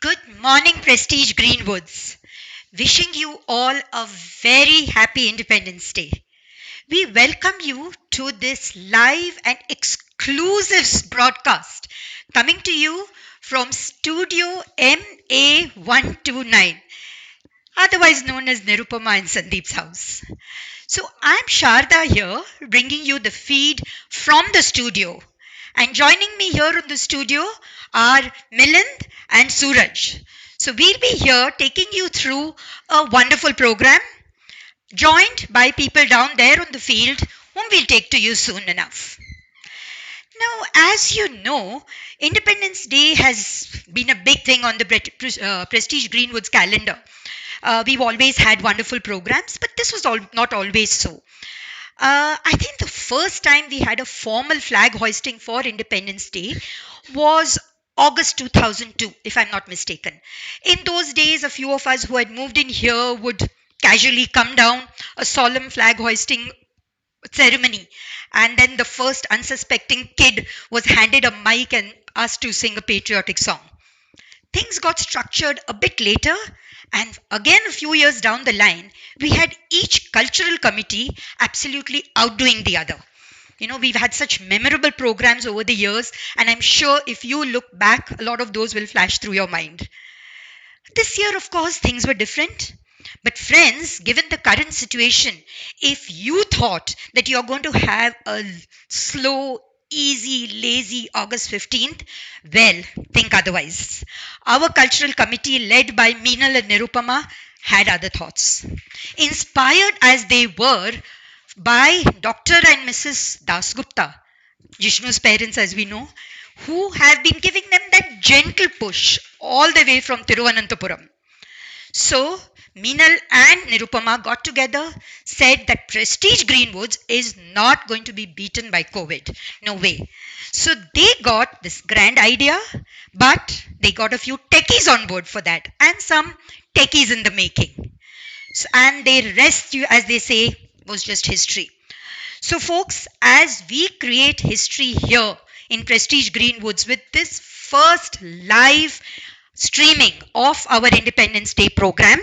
Good morning, Prestige Greenwoods. Wishing you all a very happy Independence Day. We welcome you to this live and exclusive broadcast coming to you from Studio MA129, otherwise known as Nirupama and Sandeep's house. So I'm Sharda here, bringing you the feed from the studio. And joining me here in the studio are Milind and Suraj. So we'll be here taking you through a wonderful program, joined by people down there on the field, whom we'll take to you soon enough. Now, as you know, Independence Day has been a big thing on the Prestige Greenwoods calendar. We've always had wonderful programs, but this was not always so. I think the first time we had a formal flag hoisting for Independence Day was August 2002, if I'm not mistaken. In those days, a few of us who had moved in here would casually come down a solemn flag hoisting ceremony, and then the first unsuspecting kid was handed a mic and asked to sing a patriotic song. Things got structured a bit later, and again a few years down the line, we had each cultural committee absolutely outdoing the other. We've had such memorable programs over the years, and I'm sure if you look back, a lot of those will flash through your mind. This year, of course, things were different. But friends, given the current situation, if you thought that you're going to have a slow, easy, lazy August 15th, well, think otherwise. Our cultural committee, led by Meenal and Nirupama, had other thoughts. Inspired as they were by Dr. and Mrs. Dasgupta, Jishnu's parents, as we know, who have been giving them that gentle push all the way from Tiruvananthapuram. So, Meenal and Nirupama got together, said that Prestige Greenwoods is not going to be beaten by COVID. No way. So they got this grand idea, but they got a few techies on board for that, and some techies in the making. And the rest, as they say, was just history. So folks, as we create history here in Prestige Greenwoods with this first live streaming of our Independence Day program,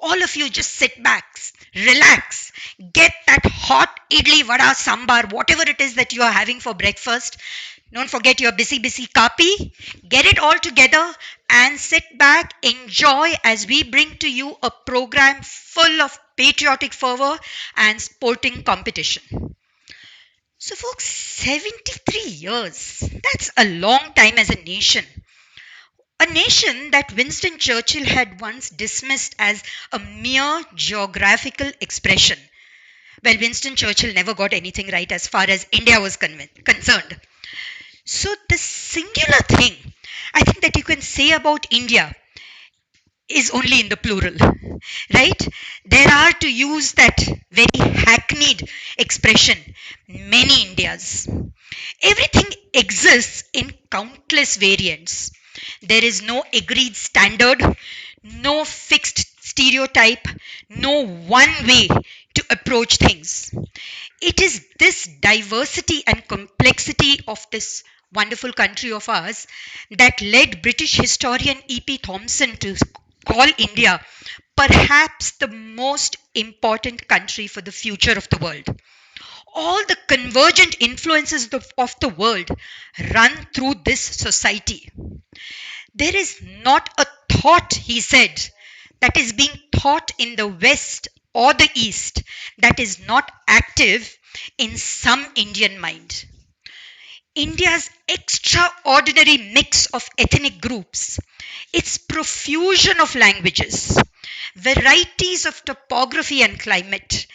all of you just sit back, relax, get that hot idli, vada, sambar, whatever it is that you are having for breakfast. Don't forget your busy kapi. Get it all together and sit back, enjoy as we bring to you a program full of patriotic fervor and sporting competition. So folks, 73 years, that's a long time as a nation. A nation that Winston Churchill had once dismissed as a mere geographical expression. Well, Winston Churchill never got anything right as far as India was concerned. So the singular thing I think that you can say about India is only in the plural, right? There are, to use that very hackneyed expression, many Indias. Everything exists in countless variants. There is no agreed standard, no fixed stereotype, no one way to approach things. It is this diversity and complexity of this wonderful country of ours that led British historian E.P. Thompson to call India perhaps the most important country for the future of the world. All the convergent influences of the world run through this society. There is not a thought, he said, that is being taught in the West or the East that is not active in some Indian mind. India's extraordinary mix of ethnic groups, its profusion of languages, varieties of topography and climate,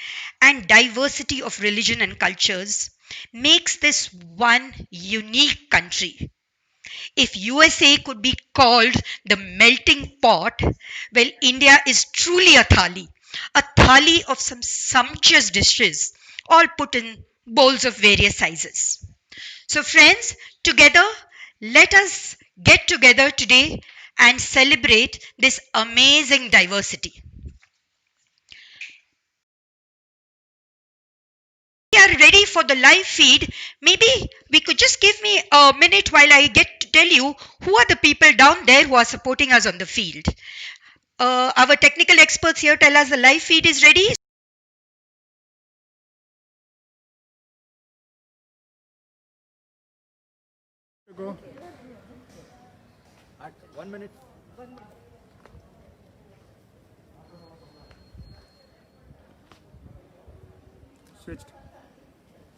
and diversity of religion and cultures makes this one unique country. If USA could be called the melting pot, well, India is truly a thali of some sumptuous dishes, all put in bowls of various sizes. So friends, together, let us get together today and celebrate this amazing diversity. We are ready for the live feed. Maybe we could just give me a minute while I get tell you who are the people down there who are supporting us on the field. Our technical experts here tell us the live feed is ready. Go. At 1 minute. Switched.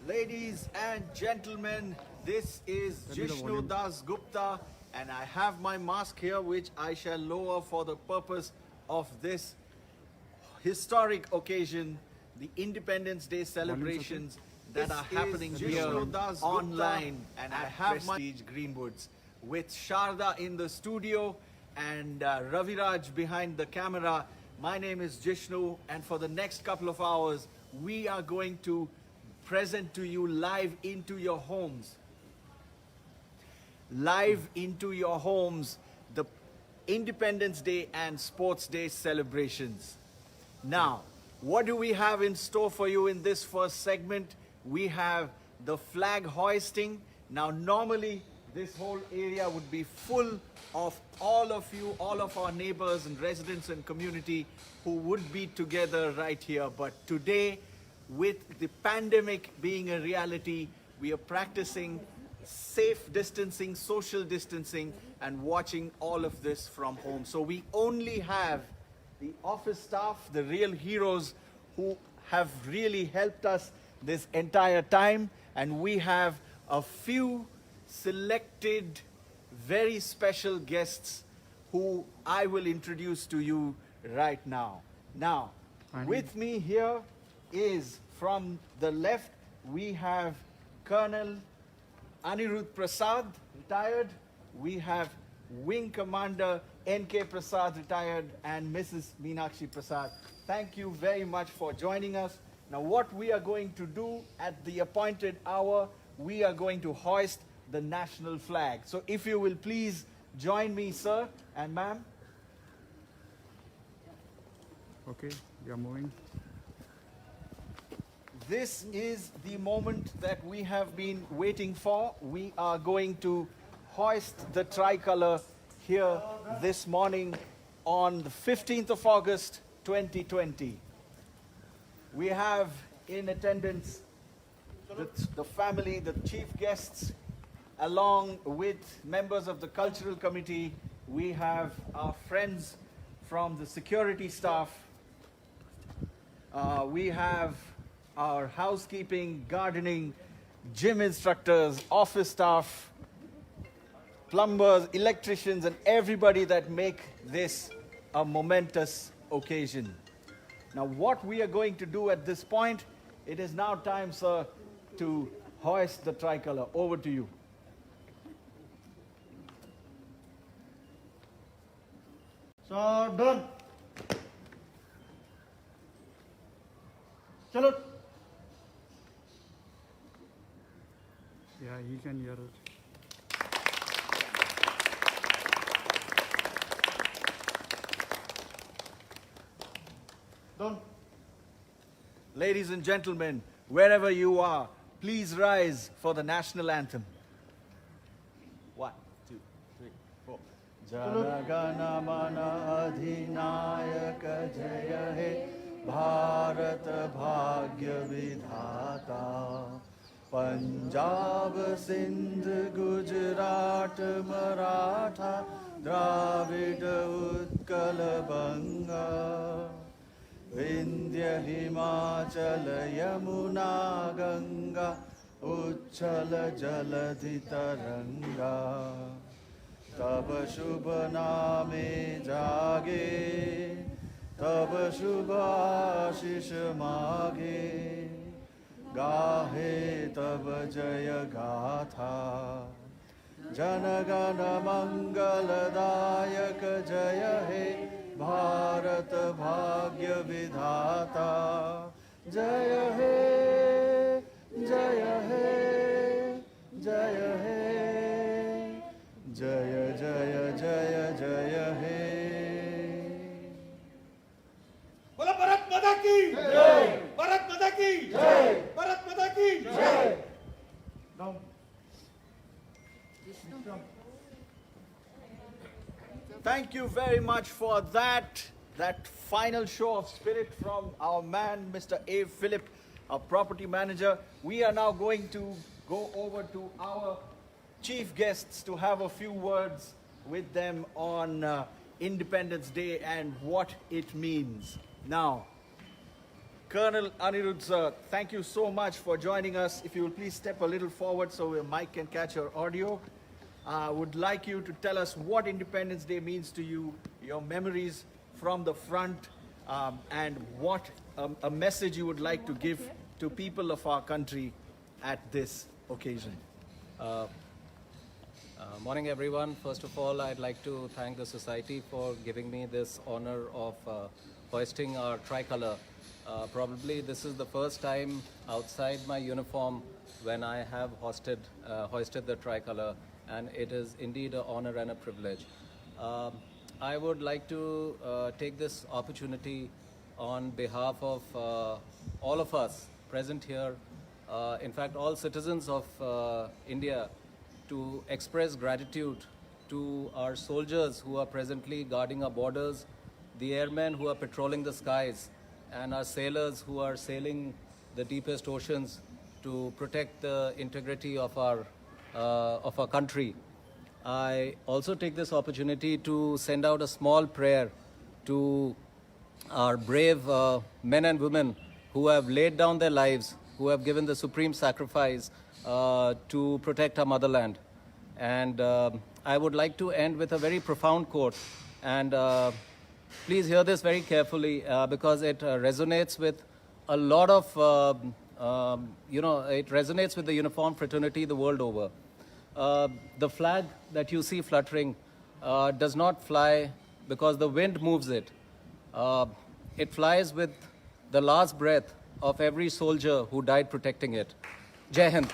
Ladies and gentlemen, this is Jishnu Das Gupta, and I have my mask here, which I shall lower for the purpose of this historic occasion, the Independence Day celebrations that are happening here online, and I have my Greenwoods with Sharda in the studio and Raviraj behind the camera. My name is Jishnu, and for the next couple of hours, we are going to present to you live into your homes. Live into your homes, the Independence Day and Sports Day celebrations. Now, what do we have in store for you in this first segment? We have the flag hoisting. Now, normally, this whole area would be full of all of you, all of our neighbors and residents and community who would be together right here. But today, with the pandemic being a reality, we are practicing safe distancing, social distancing, and watching all of this from home. So we only have the office staff, the real heroes who have really helped us this entire time, and we have a few selected very special guests who I will introduce to you right now. Now, with me here is from the left, we have Colonel Anirudh Prasad, retired. We have Wing Commander N.K. Prasad, retired, and Mrs. Meenakshi Prasad. Thank you very much for joining us. Now, what we are going to do at the appointed hour, we are going to hoist the national flag. So if you will please join me, sir and ma'am. Okay, we are moving. This is the moment that we have been waiting for. We are going to hoist the tricolor here this morning on the 15th of August, 2020. We have in attendance the family, the chief guests, along with members of the cultural committee. We have our friends from the security staff. We have our housekeeping, gardening, gym instructors, office staff, plumbers, electricians, and everybody that make this a momentous occasion. Now, what we are going to do at this point, it is now time, sir, to hoist the tricolor. Over to you. So, done. Salute. Yeah, he can hear it. Done. Ladies and gentlemen, wherever you are, please rise for the national anthem. 1, 2, 3, 4. Jana Gana Mana Adhinayaka Jaya He Bharat Bhagya Vidhata Punjab Sindh Gujarat Maratha Dravida Utkal Banga Vindhya Himachala Yamuna Ganga Uchala Jaladhi Taranga Tab Shubha Name Jage Tab Shubha Ashish Mage Gahe Tab Jaya Gatha Janagana Mangala Dayak Jaya He Bharat Bhagya Vidhata Jaya He Jaya He Jaya He Jaya Jaya Jaya Jaya He. बोला भारत माता की जय, भारत माता की जय, भारत माता की जय. Down. Thank you very much for that final show of spirit from our man, Mr. A. Philip, our property manager. We are now going to go over to our chief guests to have a few words with them on Independence Day and what it means. Now, Colonel Anirudh sir, thank you so much for joining us. If you will please step a little forward so your mic can catch your audio. I would like you to tell us what Independence Day means to you, your memories from the front, and what a message you would like to give to people of our country at this occasion. Morning, everyone. First of all, I'd like to thank the society for giving me this honor of hoisting our tricolor. Probably this is the first time outside my uniform when I have hoisted the tricolor, and it is indeed an honor and a privilege. I would like to take this opportunity on behalf of all of us present here, in fact all citizens of India, to express gratitude to our soldiers who are presently guarding our borders, the airmen who are patrolling the skies, and our sailors who are sailing the deepest oceans to protect the integrity of our country. I also take this opportunity to send out a small prayer to our brave men and women who have laid down their lives, who have given the supreme sacrifice to protect our motherland. And I would like to end with a very profound quote. And please hear this very carefully because it resonates with a lot of, it resonates with the uniformed fraternity the world over. The flag that you see fluttering does not fly because the wind moves it. It flies with the last breath of every soldier who died protecting it. Jai Hind.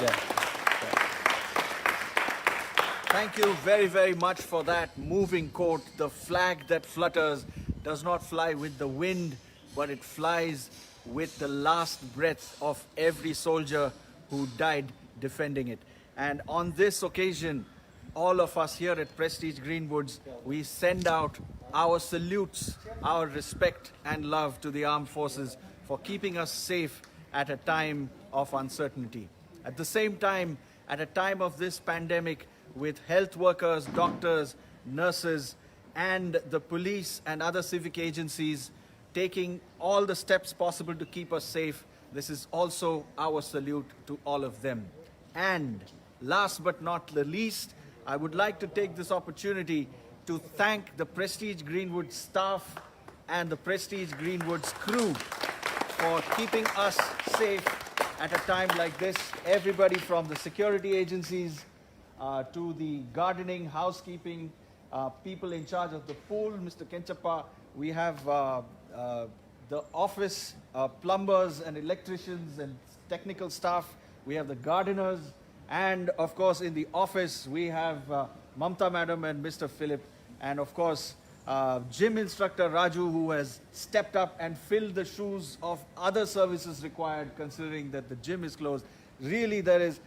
Jai. Thank you very, very much for that moving quote. The flag that flutters does not fly with the wind, but it flies with the last breath of every soldier who died defending it. And on this occasion, all of us here at Prestige Greenwoods, we send out our salutes, our respect and love to the armed forces for keeping us safe at a time of uncertainty. At the same time, at a time of this pandemic, with health workers, doctors, nurses, and the police and other civic agencies taking all the steps possible to keep us safe, this is also our salute to all of them. And last but not the least, I would like to take this opportunity to thank the Prestige Greenwoods staff and the Prestige Greenwoods crew for keeping us safe at a time like this. Everybody from the security agencies to the gardening, housekeeping, people in charge of the pool, Mr. Kenchappa. We have the office, plumbers and electricians and technical staff. We have the gardeners. And of course, in the office, we have Mamta Madam and Mr. Philip. And of course, gym instructor Raju, who has stepped up and filled the shoes of other services required, considering that the gym is closed. Really, there's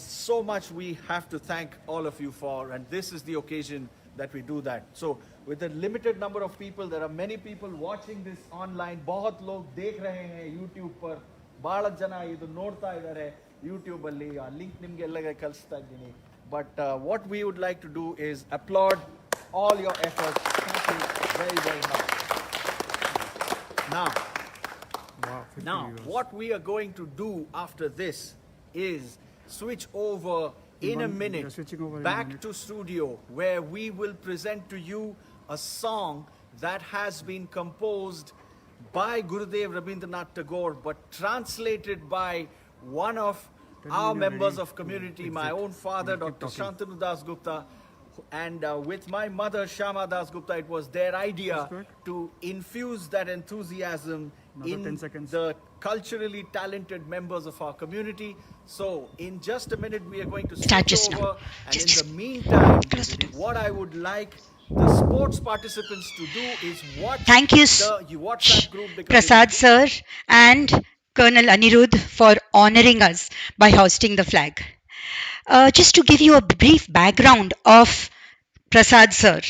so much we have to thank all of you for, and this is the occasion that we do that. So, with a limited number of people, there are many people watching this online. बहुत लोग देख रहे हैं YouTube पर. बड़ा जना इधर नोड़ता इधर है YouTube ಅಲ್ಲಿ link ನಿಮಗೆ ಎಲ್ಲಗೆ ಕಳಿಸ್ತಾ ಇದ್ದೀನಿ. But what we would like to do is applaud all your efforts. Thank you very, very much. Now, what we are going to do after this is switch over in a minute back to studio, where we will present to you a song that has been composed by Gurudev Rabindranath Tagore, but translated by one of our members of community, my own father, Dr. Shantanu Das Gupta, and with my mother, Shama Das Gupta. It was their idea to infuse that enthusiasm in the culturally talented members of our community. So, in just a minute, we are going to switch over. And in the meantime, what I would like the sports participants to do is watch Thank you, the WhatsApp group. Prasad sir and Colonel Anirudh, for honoring us by hosting the flag. Just to give you a brief background of Prasad sir.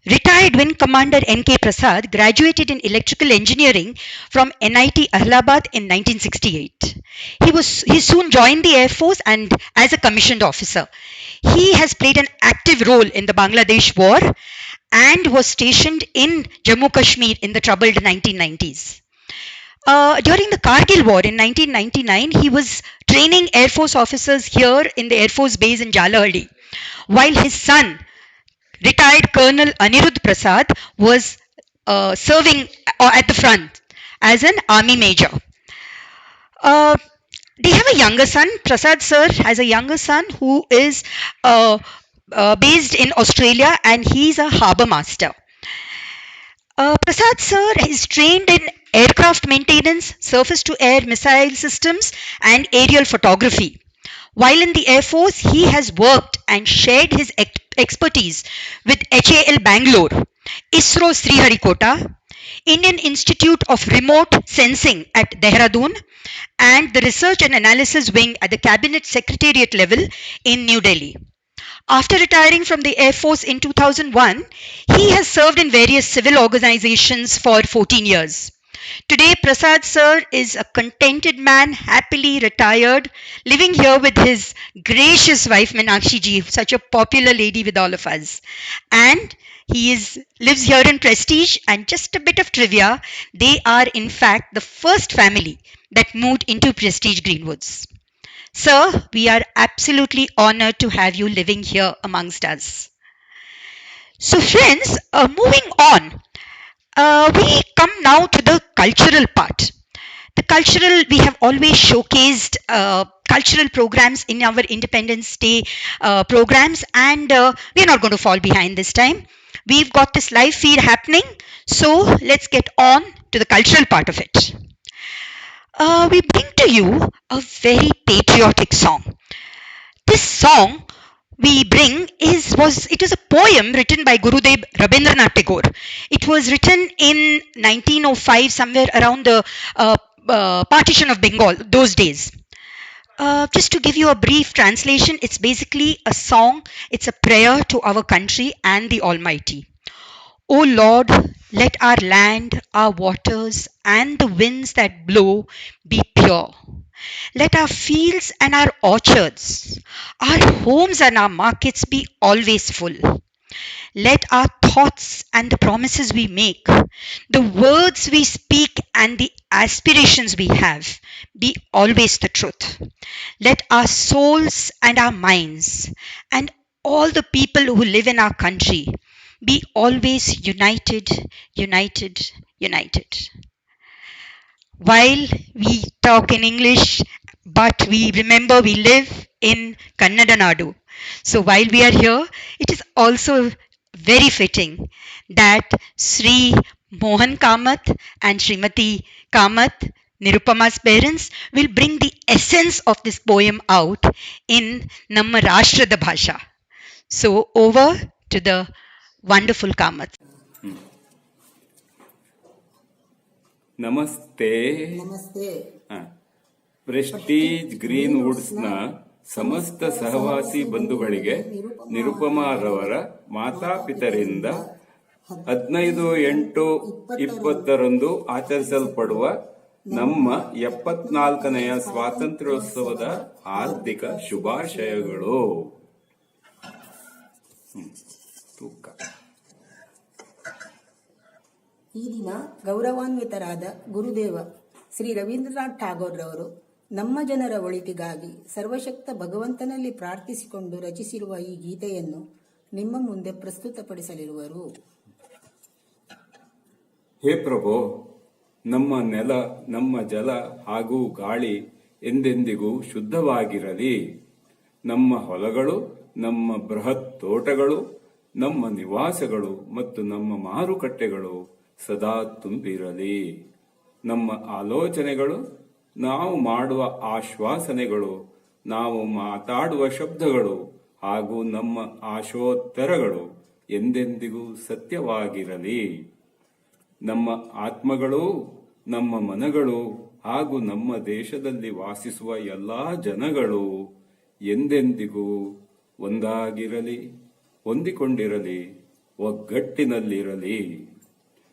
Retired Wing Commander N.K. Prasad graduated in electrical engineering from NIT Allahabad in 1968. He soon joined the Air Force and as a commissioned officer. He has played an active role in the Bangladesh War and was stationed in Jammu Kashmir in the troubled 1990s. During the Kargil War in 1999, he was training Air Force officers here in the Air Force base in Jalahadi, while his son, retired Colonel Anirudh Prasad, was serving at the front as an army major. Uh, they have a younger son. Prasad sir has a younger son who is based in Australia, and he's a harbour master. Prasad sir is trained in aircraft maintenance, surface to air missile systems, and aerial photography. While in the Air Force, he has worked and shared his expertise with HAL Bangalore, ISRO Sriharikota, Indian Institute of Remote Sensing at Dehradun, and the Research and Analysis Wing at the Cabinet Secretariat level in New Delhi. After retiring from the Air Force in 2001, he has served in various civil organizations for 14 years. Today, Prasad sir is a contented man, happily retired, living here with his gracious wife Meenakshi ji, such a popular lady with all of us. And lives here in Prestige. And just a bit of trivia, they are in fact the first family that moved into Prestige Greenwoods. Sir, we are absolutely honored to have you living here amongst us. So friends, moving on, we come now to the cultural part. We have always showcased cultural programs in our Independence Day programs, and we're not going to fall behind this time. We've got this live feed happening, so let's get on to the cultural part of it. We bring to you a very patriotic song. This song we bring was a poem written by Gurudev Rabindranath Tagore. It was written in 1905, somewhere around the partition of Bengal, those days. Just to give you a brief translation, it's basically a song, it's a prayer to our country and the Almighty. O Lord, let our land, our waters, and the winds that blow be pure. Let our fields and our orchards, our homes and our markets be always full. Let our thoughts and the promises we make, the words we speak and the aspirations we have be always the truth. Let our souls and our minds and all the people who live in our country be always united, united, united. While we talk in English, but we remember we live in Kannada Nadu. So while we are here, it is also very fitting that Sri Mohan Kamath and Srimati Kamath, Nirupama's parents, will bring the essence of this poem out in Namma Rashtrada Bhasha. So over to the wonderful Kamath. ನಮಸ್ತೆ. Prestige ಗ್ರೀನ್ವುಡ್ಸ್ನ ಸಮಸ್ತ ಸಹವಾಸಿ ಬಂಧುಗಳಿಗೆ ನಿರುಪಮಾರವರ ಮಾತಾಪಿತರಿಂದ 15/8/20 ಆಚರಿಸಲ್ಪಡುವ ನಮ್ಮ 74ನೆಯ ಸ್ವಾತಂತ್ರ್ಯೋತ್ಸವದ ಹಾರ್ದಿಕ ಶುಭಾಶಯಗಳು. ಈ ದಿನ ಗೌರವಾನ್ವಿತರಾದ ಗುರುದೇವ ಶ್ರೀ ರವೀಂದ್ರನಾಥ್ ಠಾಗೋರ್ ರವರು ನಮ್ಮ ಜನರ ಒಳಿತಿಗಾಗಿ ಸರ್ವಶಕ್ತ ಭಗವಂತನಲ್ಲಿ ಪ್ರಾರ್ಥಿಸಿಕೊಂಡು ರಚಿಸಿರುವ ಈ ಗೀತೆಯನ್ನು ನಿಮ್ಮ ಮುಂದೆ ಪ್ರಸ್ತುತಪಡಿಸಲಿರುವರು. ಹೇ ಪ್ರಭೋ, ನಮ್ಮ ನೆಲ, ನಮ್ಮ ಜಲ ಹಾಗೂ ಗಾಳಿ ಎಂದೆಂದಿಗೂ ಶುದ್ಧವಾಗಿರಲಿ. ನಮ್ಮ ಹೊಲಗಳು, ನಮ್ಮ ಬೃಹತ್ ತೋಟಗಳು, ನಮ್ಮ ನಿವಾಸಗಳು ಮತ್ತು ನಮ್ಮ ಮಾರುಕಟ್ಟೆಗಳು ಸದಾ ತುಂಬಿರಲಿ. ನಮ್ಮ ಆಲೋಚನೆಗಳು, ನಾವು ಮಾಡುವ ಆಶ್ವಾಸನೆಗಳು, ನಾವು ಮಾತಾಡುವ ಶಬ್ದಗಳು ಹಾಗೂ ನಮ್ಮ ಆಶೋತ್ತರಗಳು ಎಂದೆಂದಿಗೂ ಸತ್ಯವಾಗಿರಲಿ. ನಮ್ಮ ಆತ್ಮಗಳು, ನಮ್ಮ ಮನಗಳು ಹಾಗೂ ನಮ್ಮ ದೇಶದಲ್ಲಿ ವಾಸಿಸುವ ಎಲ್ಲಾ ಜನಗಳು ಎಂದೆಂದಿಗೂ ಒಂದಾಗಿರಲಿ, ಹೊಂದಿಕೊಂಡಿರಲಿ, ಒಗ್ಗಟ್ಟಿನಲ್ಲಿರಲಿ.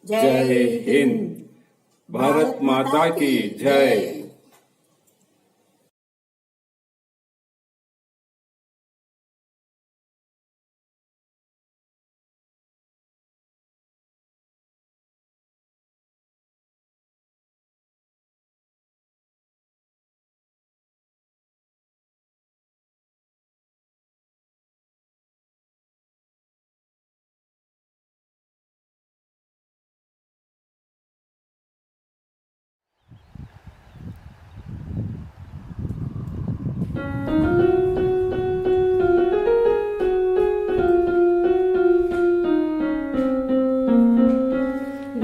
ಜೈ ಹಿಂದ್. ಭಾರತ್ ಮಾತಾ ಕಿ ಜೈ.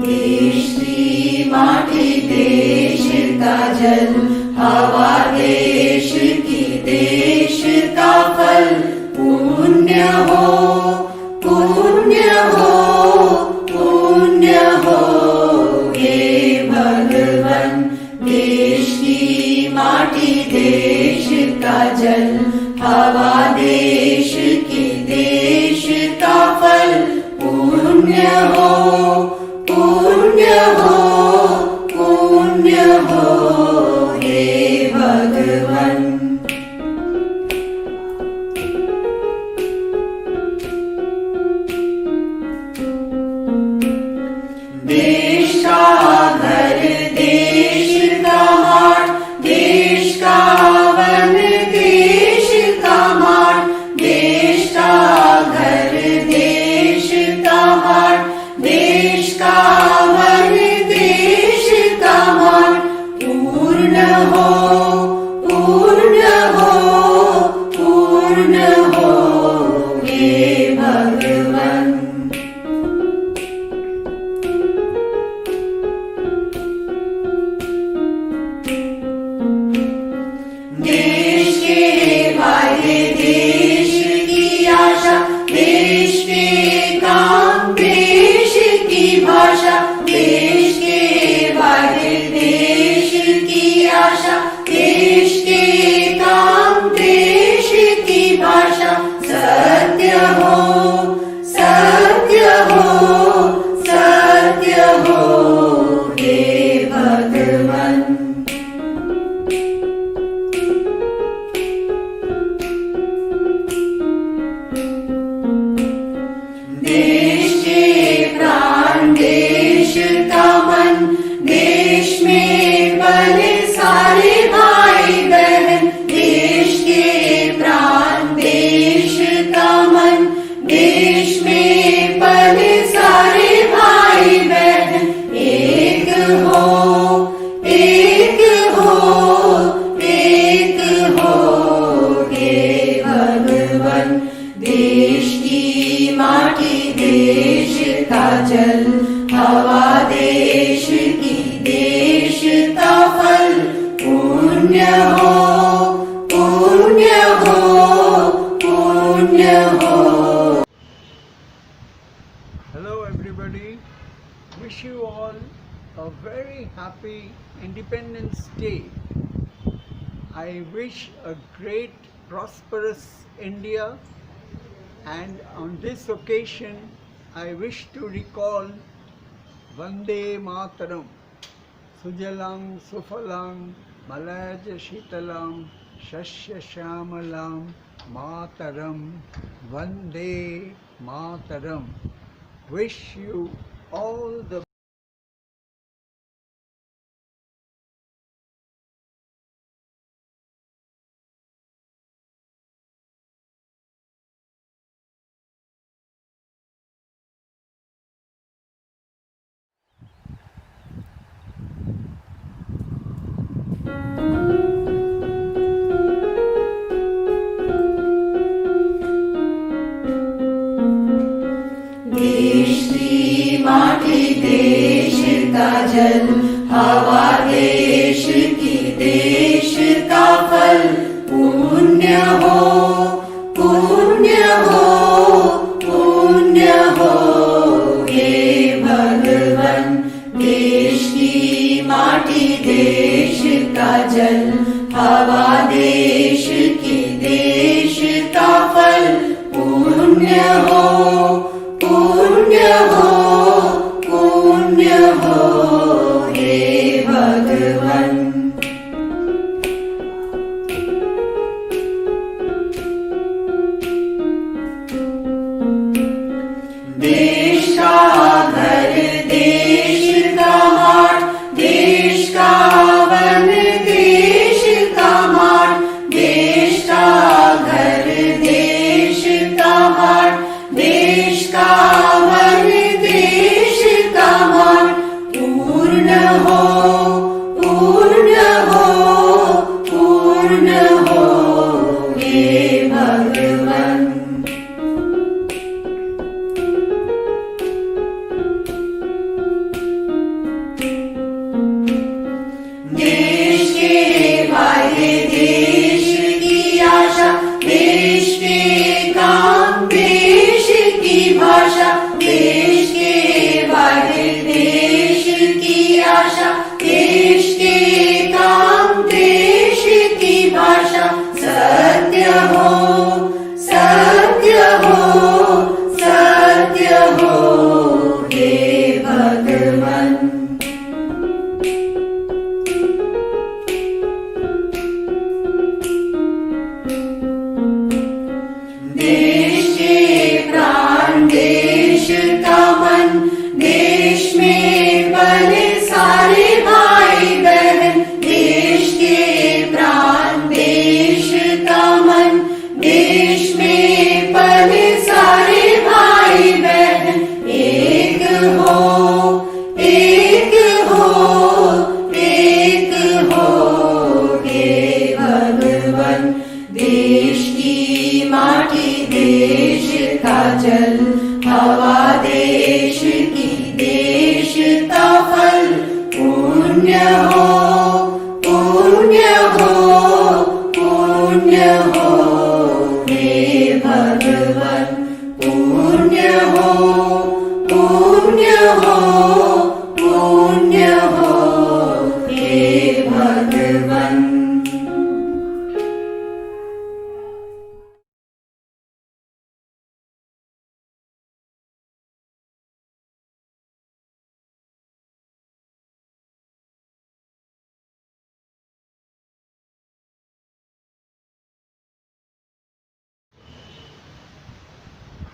देश की माटी, देश का जल, हवा देश की, देश का फल, पुण्य हो, पुण्य हो, पुण्य हो हे भगवान। देश की माटी, देश का जल, हवा देश की, देश का फल, पुण्य हो, पुण्य हो, पुण्य हो हे भगवान। देश का घर, देश का हाट, देश का वन, देश का माट, देश का घर, देश का हाट, देश का वन, देश का माट, पूर्ण हो, पूर्ण हो, पूर्ण हो हे भगवान। देश के वादे, देश की आशा, देश के काम, देश की भाषा, देश के वादे, देश की आशा, देश के काम, देश की भाषा, सत्य हो, सत्य हो, सत्य हो हे भगवान। देश के प्राण, देश का मन, देश में बने सारे भाई बहन, देश के प्राण, देश का मन, देश में बने सारे भाई बहन, एक हो, एक हो, एक हो हे भगवान। देश की माटी, देश का जल, हवा देश की, देश का फल, पुण्य हो, पुण्य हो, पुण्य हो। Hello everybody, wish you all a very happy Independence Day. I wish a great prosperous India, and on this occasion I wish to recall Vande Mataram, Sujalam Sufalam Malaj Shitalam Shashya Shamalam Mataram, Vande Mataram. Wish you all the देश की माटी, देश का जल, हवा देश की, देश का फल, पुण्य हो, पुण्य हो, पुण्य हो हे भगवान। देश की माटी, देश का जल, हवा देश की, देश पुण्य हो पुण्य हो पुण्य हो हे भगवन देश का घर देश का माट देश का वन देश का माट देश का घर देश का माट देश का वन देश का माट पूर्ण हो पूर्ण हो पूर्ण हो हे भगवन देश के वादे देश की आशा देश के काम देश की भाषा देश के वादे देश की आशा देश के काम देश की भाषा सत्य हो सत्य हो सत्य हो हे भगवन देश के प्राण देश का मन देश में बने सारे भाई बहन देश के प्राण देश का मन देश में बने सारे भाई बहन एक हो एक हो एक हो हे भगवन देश की माटी देश का जल हवा देश की देश का फल पुण्य हो पुण्य हो पुण्य हो हे भगवन पुण्य हो पुण्य हो पुण्य हो हे भगवन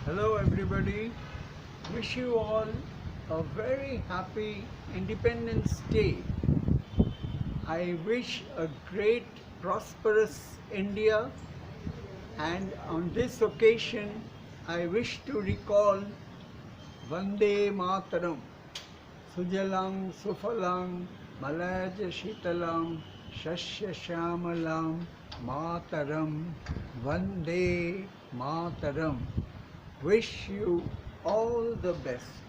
Hello everybody. Wish you all a very happy Independence Day. I wish a great prosperous India, and on this occasion I wish to recall Vande Mataram Sujalam Sufalam Malaj Shitalam Shashya Shamalam Mataram Vande Mataram. Wish you all the best.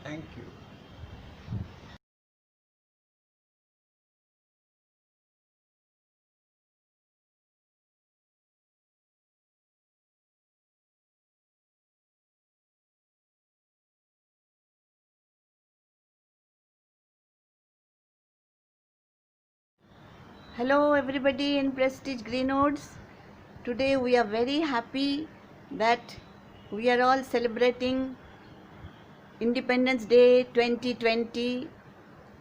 Thank you. Hello everybody in Prestige Greenwoods. Today we are very happy that we are all celebrating Independence Day 2020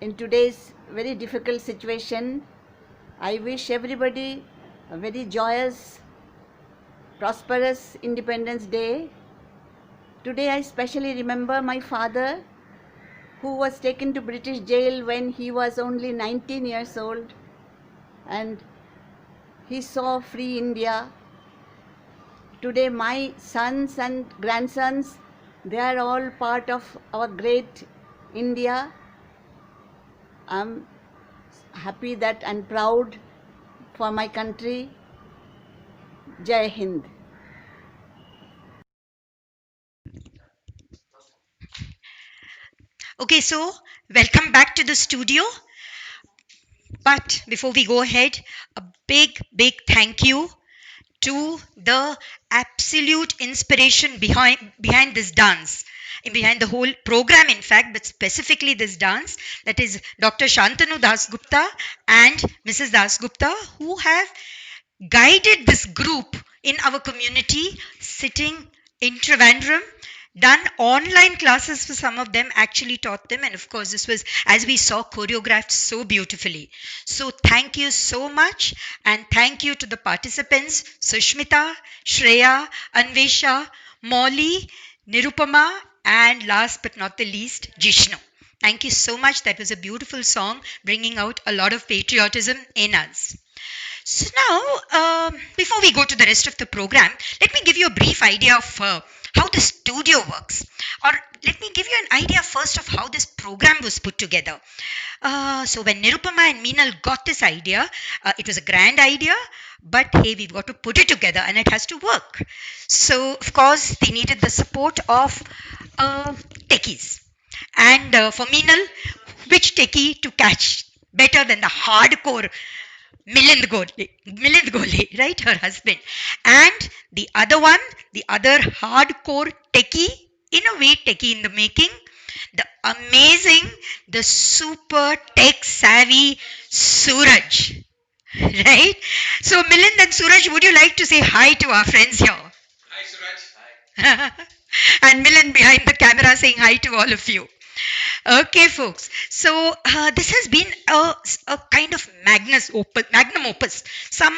in today's very difficult situation. I wish everybody a very joyous, prosperous Independence Day. Today I especially remember my father, who was taken to British jail when he was only 19 years old, and he saw free India. Today my sons and grandsons, they are all part of our great India. I'm happy that and proud for my country. Jai Hind. Okay, so welcome back to the studio. But before we go ahead, a big, big thank you to the absolute inspiration behind this dance, and behind the whole program, in fact, but specifically this dance, that is Dr. Shantanu Dasgupta and Mrs. Dasgupta, who have guided this group in our community, sitting in Trivandrum, done online classes for some of them, actually taught them. And of course, this was, as we saw, choreographed so beautifully. So thank you so much. And thank you to the participants, Sushmita, Shreya, Anvesha, Molly, Nirupama, and last but not the least, Jishnu. Thank you so much. That was a beautiful song, bringing out a lot of patriotism in us. So now, before we go to the rest of the program, let me give you a brief idea of how the studio works. Or let me give you an idea first of how this program was put together. So when Nirupama and Meenal got this idea, it was a grand idea, but hey, we've got to put it together and it has to work. So of course, they needed the support of techies. And for Meenal, which techie to catch better than the hardcore Milind Gole, right? Her husband. And the other one, the other hardcore techie, in a way techie in the making, the amazing, the super tech savvy Suraj, right? So Milind and Suraj, would you like to say hi to our friends here? Hi Suraj. Hi. And Milind behind the camera saying hi to all of you. Okay, folks. So this has been a kind of magnum opus, some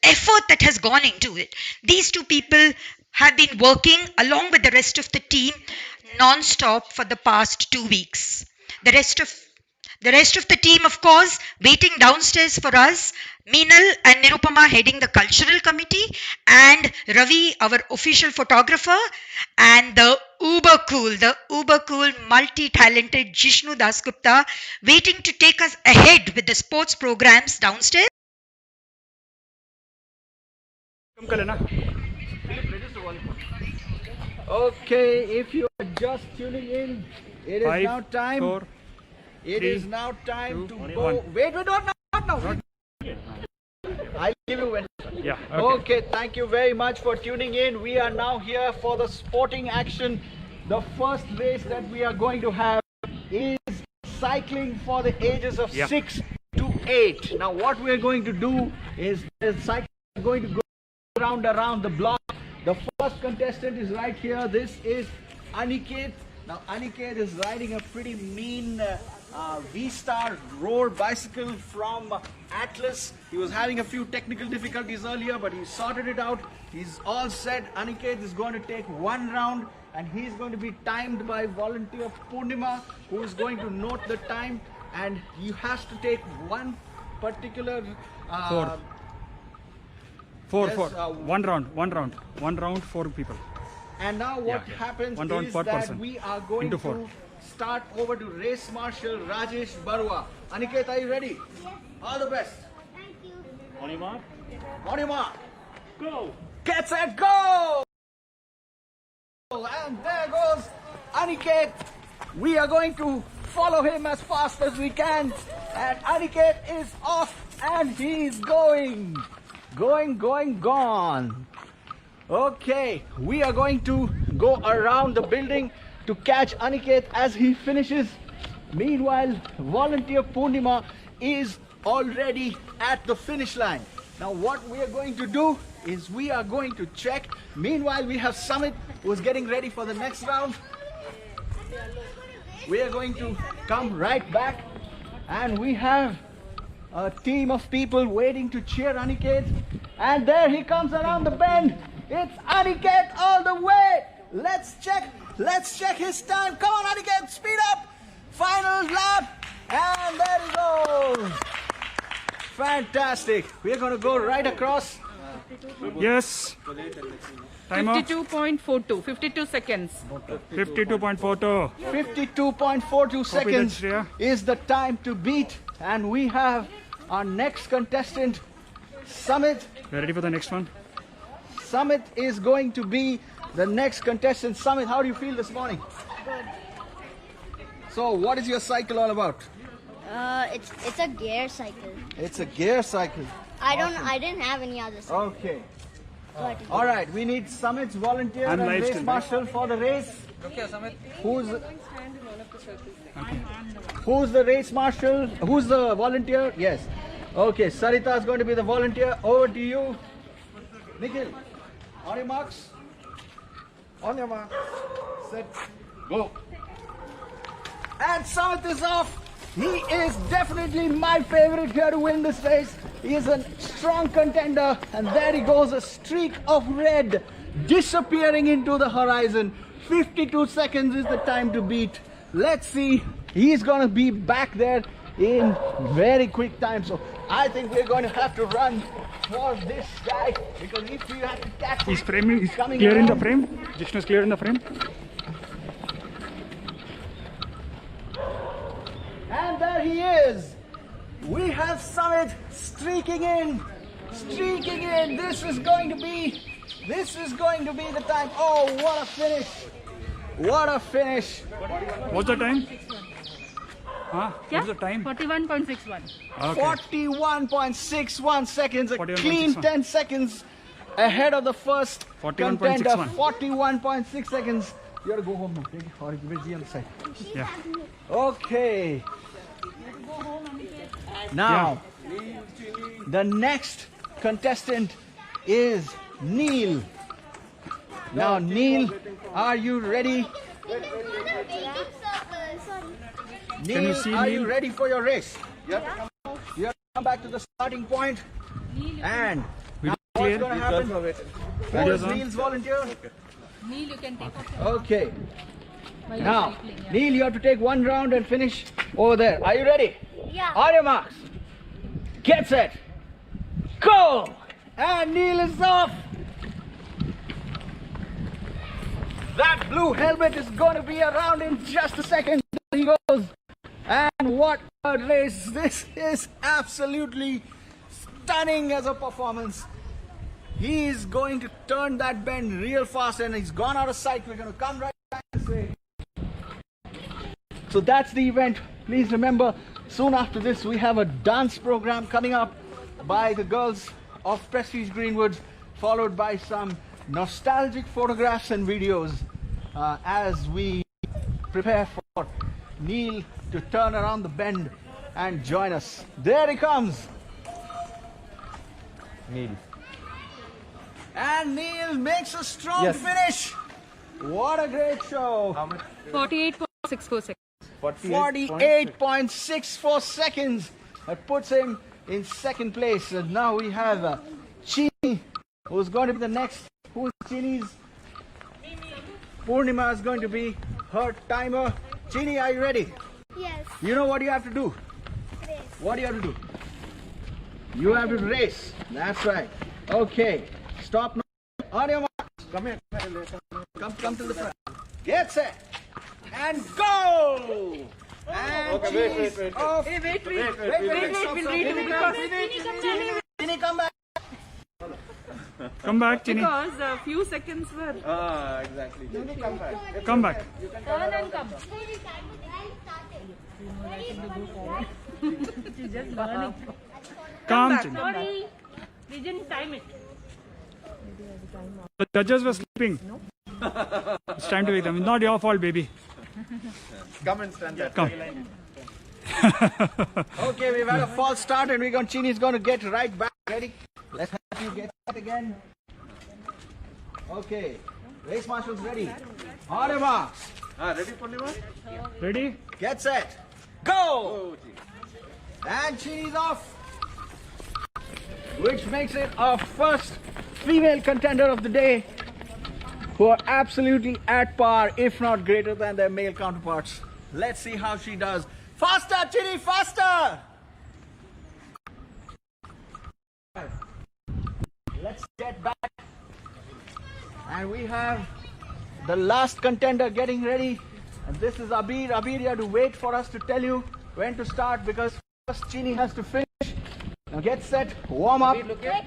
effort that has gone into it. These two people have been working along with the rest of the team non-stop for the past 2 weeks. The rest of the team, of course, waiting downstairs for us. Meenal and Nirupama heading the cultural committee, and Ravi, our official photographer, and the uber cool, multi-talented Jishnu Dasgupta waiting to take us ahead with the sports programs downstairs. Okay, if you are just tuning in, it is now time. It is now time to go. Wait, not now. I'll give you when. Yeah. Okay, thank you very much for tuning in. We are now here for the sporting action. The first race that we are going to have is cycling for the ages of 6 to 8. Now, what we are going to do is the cycle is going to go around the block. The first contestant is right here. This is Aniket. Now, Aniket is riding a pretty mean V-Star road bicycle from Atlas. He was having a few technical difficulties earlier, but he sorted it out. He's all set. Aniket is going to take one round, and he's going to be timed by volunteer Purnima, who is going to note the time, and he has to take one particular Four. One round, 4 people. And now what happens One round is per that person. we are going Into to 4. start over to Race Marshal Rajesh Barua. Aniket, are you ready? Yes. All the best. Thank you. On your mark. Go. Get set, go! And there goes Aniket. We are going to follow him as fast as we can. And Aniket is off and he's going. Gone. Okay, we are going to go around the building to catch Aniket as he finishes. Meanwhile, volunteer Purnima is already at the finish line. Now what we are going to do is we are going to check. Meanwhile, we have Sumit who is getting ready for the next round. We are going to come right back and we have a team of people waiting to cheer Aniket. And there he comes around the bend. It's Aniket all the way. Let's check his time. Come on, Aniket, speed up. Final lap. And there he goes. Fantastic. We're going to go right across. Yes. Time up. 52.42, 52 seconds. 52.42. 52.42 seconds Shreya. is the time to beat. And we have our next contestant, Sumit. We're ready for the next one. Sumit is going to be the next contestant. Sumit, how do you feel this morning? Good. So, what is your cycle all about? It's a gear cycle. It's a gear cycle. I didn't have any other cycle. Okay. So I took it. All right. We need Sumit's volunteer I'm and live race still, marshal for the race. Okay, Samit. Who's the race marshal? Who's the volunteer? Yes. Okay. Sarita is going to be the volunteer. Over to you, Nikhil. On your marks. On your mark. Set. Go. And Samit is off. He is definitely my favorite here to win this race. He is a strong contender. And there he goes, a streak of red disappearing into the horizon. 52 seconds is the time to beat. Let's see. He's going to be back there in very quick time. So I think we're going to have to run for this guy, because if we have to catch him, He's framing. He's coming clear in the around. frame. Jishnu is clear in the frame. And there he is. We have Samit streaking in. Streaking in. This is going to be the time. Oh, what a finish. What a finish. What's the time? Huh? What's the time? 41.61. Okay. 41.61 seconds. A 41.61. clean 10 seconds ahead of the first 41.61. contender. 41.6 seconds. You gotta go home now. Take it. Or we'll see on the side. Yeah. Okay. Now, the next contestant is Neil. Now, Neil, are you ready? Can you Neil, see are Neil? you ready for your race? You have to come back to the starting point. And now what's clear? going to happen? Who Videos is on? Neil's volunteer? Neil, you can take off Okay. Now, Neil, you have to take one round and finish over there. Are you ready? Yeah. On your marks. Get set. Go! And Neil is off. That blue helmet is going to be around in just a second. There he goes. And what a race. This is absolutely stunning as a performance. He is going to turn that bend real fast, and he's gone out of sight. We're going to come right back this way. So that's the event. Please remember, soon after this, we have a dance program coming up by the girls of Prestige Greenwoods, followed by some nostalgic photographs and videos as we prepare for Neil to turn around the bend and join us. There he comes. Neil. And Neil makes a strong finish. What a great show. 48.64 seconds. 48.64 seconds. That puts him in second place. And now we have Chini, who's going to be the next. Who's Chini's? Purnima is going to be her timer. Chini, are you ready? Yes. You know what you have to do? Race. What do you have to do? You have to race. That's right. Okay. Stop now. On your marks. Come here. Come to the front. Get set. And go! And Chini's off. Wait, Stop, we'll stop. redo because Chini, come back. Come back, Chini. because a few seconds were. Exactly. Chini, come back. Come back. Turn and come. She's just learning. Come, Chini. Sorry, we didn't time it. The judges were sleeping. It's time to wake them. It's not your fault, baby. Come and stand there. Come. Okay, we've had a false start and Chini's going to get right back. Ready? Let's have you get set again. Okay. Race marshals ready. On your marks. Ready, Purnima? Ready? Get set. Go! And Chini's off. Which makes it our first female contender of the day, who are absolutely at par, if not greater than their male counterparts. Let's see how she does. Faster, Chini, faster! Let's get back. And we have the last contender getting ready. And this is Abir. Abir, you have to wait for us to tell you when to start, because first Chini has to finish. Now get set, warm up,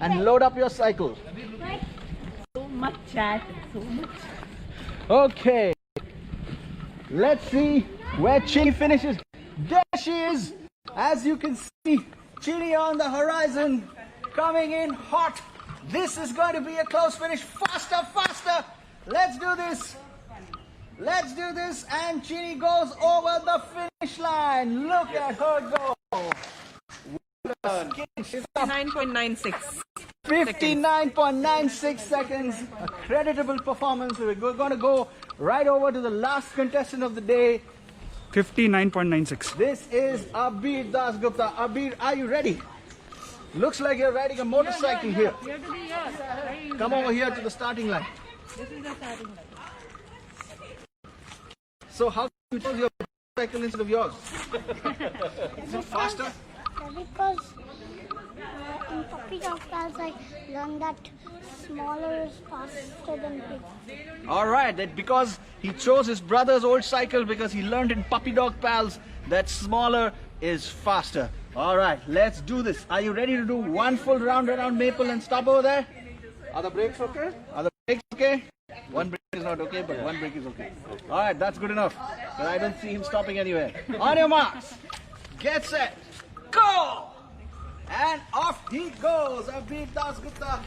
and load up your cycle. So much chat. So much. Okay. Let's see where Chini finishes. There she is. As you can see, Chini on the horizon, coming in hot. This is going to be a close finish. Faster, faster. Let's do this. Let's do this. And Chini goes over the finish line. Look at her go. 9.96. 59.96 seconds. A creditable performance. We're going to go right over to the last contestant of the day. 59.96. This is Abir Dasgupta. Abir, are you ready? Looks like you're riding a motorcycle here. Come over here to the starting line. This is the starting line. So how you chose your motorcycle instead of yours? Is it faster? Because in puppy dog pals I learned that smaller is faster than big. Alright, that because he chose his brother's old cycle because he learned in Puppy Dog Pals that smaller is faster. Alright, let's do this. Are you ready to do one full round around Maple and stop over there? Are the brakes okay? Are the brakes okay? One brake is not okay, but one brake is okay. Alright, that's good enough. But I don't see him stopping anywhere. On your marks, get set, go! And off he goes, Abir Dasgupta.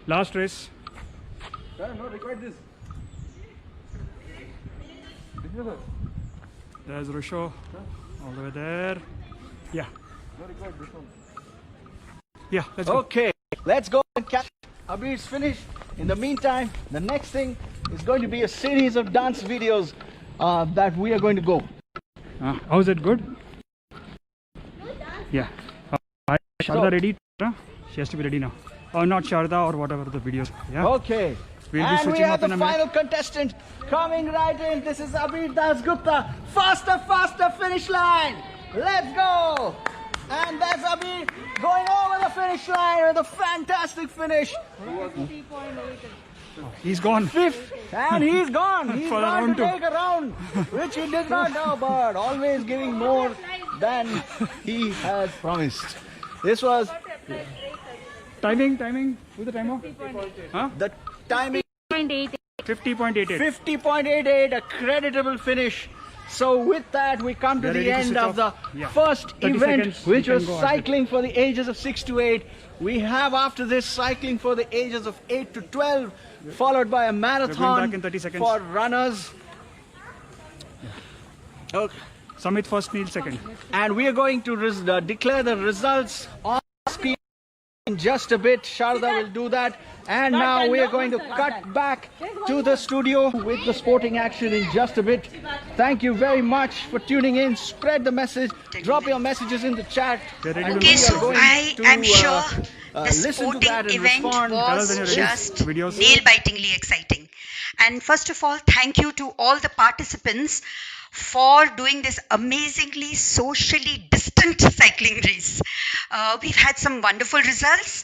Last race. No, record this. There's Rusho. All the way there. Yeah. No, record this one. Yeah, let's go. Okay, let's go and catch Abir's finish. In the meantime, the next thing is going to be a series of dance videos that we are going to go. How's it good? Yeah. Sharda ready? She has to be ready now. Or not Sharda or whatever the videos. Yeah. Okay. We'll be and we switching have up in the a minute. final contestant coming right in. This is Abir Dasgupta. Faster, faster finish line. Let's go. And that's Abir going over the finish line with a fantastic finish. He's gone. Fifth, and he's gone. He's For gone round to two. take a round, which he did not know about. Always giving more than he has promised. This was Timing. Who's the timer? Huh? the timing 50.88. 50.88, a creditable finish. So with that, we come to We're the ready to end switch of the off. Yeah. first 30 event, seconds, which we was can go ahead. cycling for the ages of 6 to 8. We have after this cycling for the ages of 8 to 12, followed by a marathon back in 30 seconds. for runners. Okay. Samit first, Neil second. And we are going to declare the results on screen in just a bit. Sharda will do that. And now we are going to cut back to the studio with the sporting action in just a bit. Thank you very much for tuning in. Spread the message. Drop your messages in the chat. And Okay, we are so going I to, am sure the listen to sporting that and event respond. was just Videos. nail-bitingly exciting. And first of all, thank you to all the participants for doing this amazingly socially distant cycling race. We've had some wonderful results.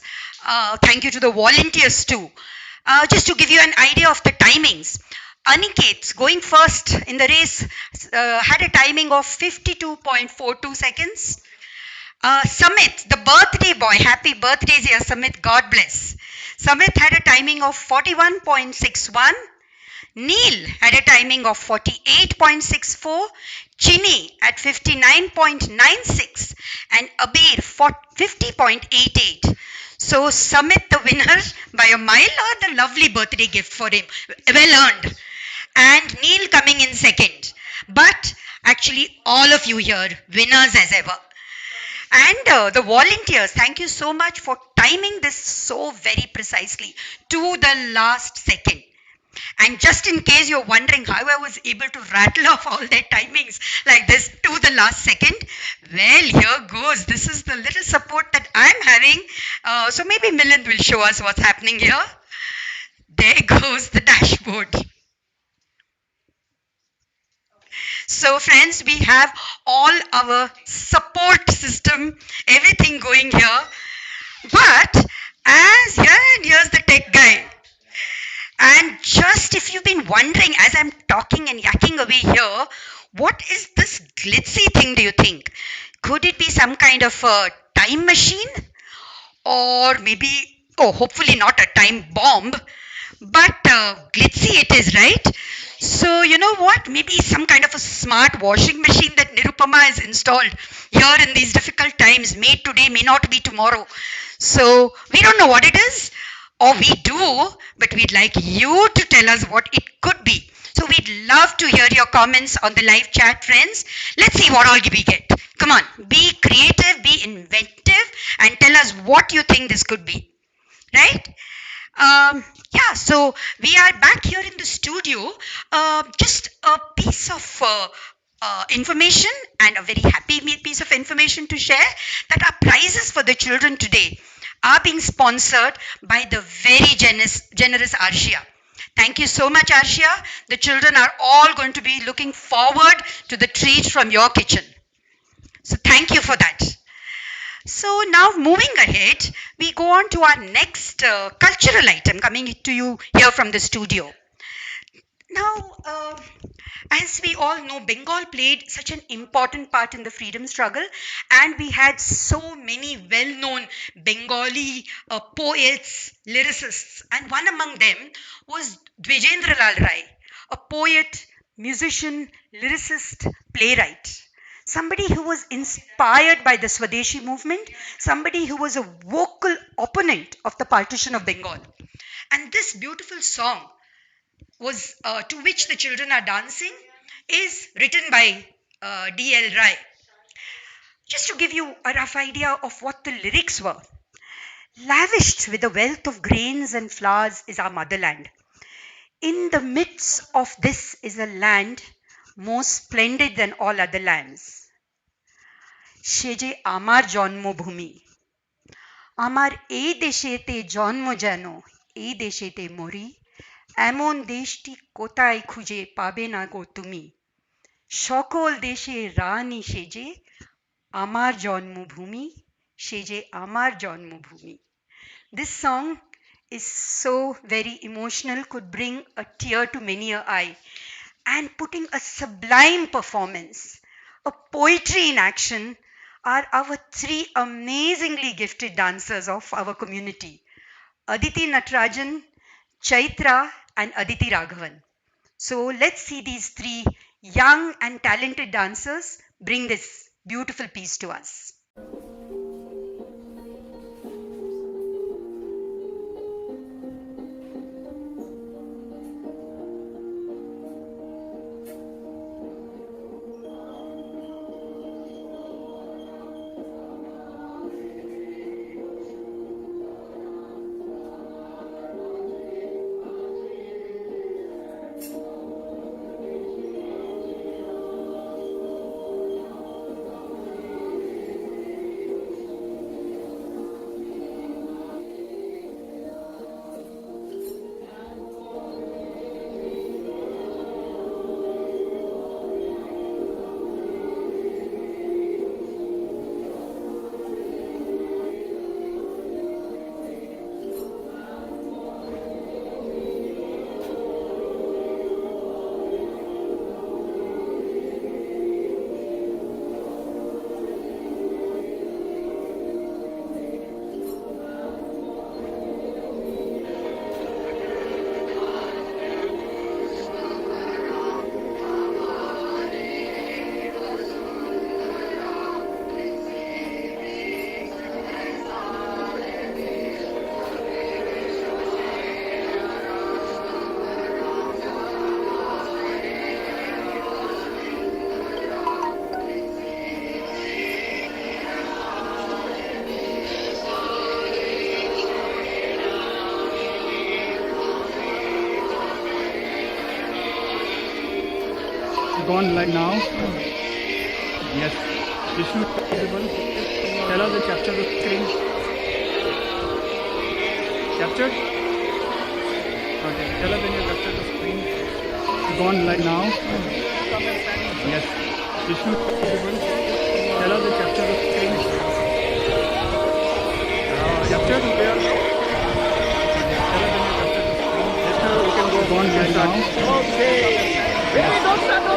Thank you to the volunteers too. Just to give you an idea of the timings, Aniket, going first in the race, had a timing of 52.42 seconds. Samit, the birthday boy, happy birthday, dear Samit, God bless. Samit had a timing of 41.61. Neil had a timing of 48.64, Chini at 59.96, and Abir 50.88. So Samit the winner by a mile, or the lovely birthday gift for him, well earned. And Neil coming in second. But actually all of you here, winners as ever. And the volunteers, thank you so much for timing this so very precisely to the last second. And just in case you're wondering how I was able to rattle off all their timings like this to the last second, well, here goes. This is the little support that I'm having. So maybe Milind will show us what's happening here. There goes the dashboard. So friends, we have all our support system, everything going here. But here's the tech guy. And just if you've been wondering as I'm talking and yakking away here, what is this glitzy thing, do you think? Could it be some kind of a time machine? Or maybe, hopefully not a time bomb, but glitzy it is, right? So you know what? Maybe some kind of a smart washing machine that Nirupama has installed here in these difficult times. Made today, may not be tomorrow. So we don't know what it is. Or we do, but we'd like you to tell us what it could be. So we'd love to hear your comments on the live chat, friends. Let's see what all we get. Come on, be creative, be inventive, and tell us what you think this could be. Right? Yeah, so we are back here in the studio. Just a piece of information and a very happy piece of information to share that our prizes for the children today are being sponsored by the very generous Arshia. Thank you so much, Arshia. The children are all going to be looking forward to the treat from your kitchen. So thank you for that. So now moving ahead, we go on to our next cultural item coming to you here from the studio. Now, as we all know, Bengal played such an important part in the freedom struggle, and we had so many well-known Bengali poets, lyricists, and one among them was Dwijendra Lal Rai, a poet, musician, lyricist, playwright. Somebody who was inspired by the Swadeshi movement, somebody who was a vocal opponent of the partition of Bengal. And this beautiful song was to which the children are dancing is written by D.L. Rai. Just to give you a rough idea of what the lyrics were. Lavished with the wealth of grains and flowers is our motherland. In the midst of this is a land more splendid than all other lands. সে যে আমার জন্মভূমি আমার এই দেশেতে জন্ম যেন এই দেশেতে মরি এমন দেশটি কোথায় খুঁজে পাবে না গো তুমি সকল দেশের রানী সেজে আমার জন্মভূমি সেজে আমার জন্মভূমি. This song is so very emotional, could bring a tear to many a eye, and putting a sublime performance, a poetry in action, are our three amazingly gifted dancers of our community, Aditi Natarajan, Chaitra, and Aditi Raghavan. So let's see these three young and talented dancers bring this beautiful piece to us. Gone live now. Yes. Vishnu visible. Tell us to capture the screen. Captured? Okay. Tell us when you capture the screen. Gone live now. Yes. Vishnu visible. Tell us to capture the screen. Captured? Okay. Tell us when you capture the screen. Vishnu, you can go. Gone live now. Okay. Yes. Okay.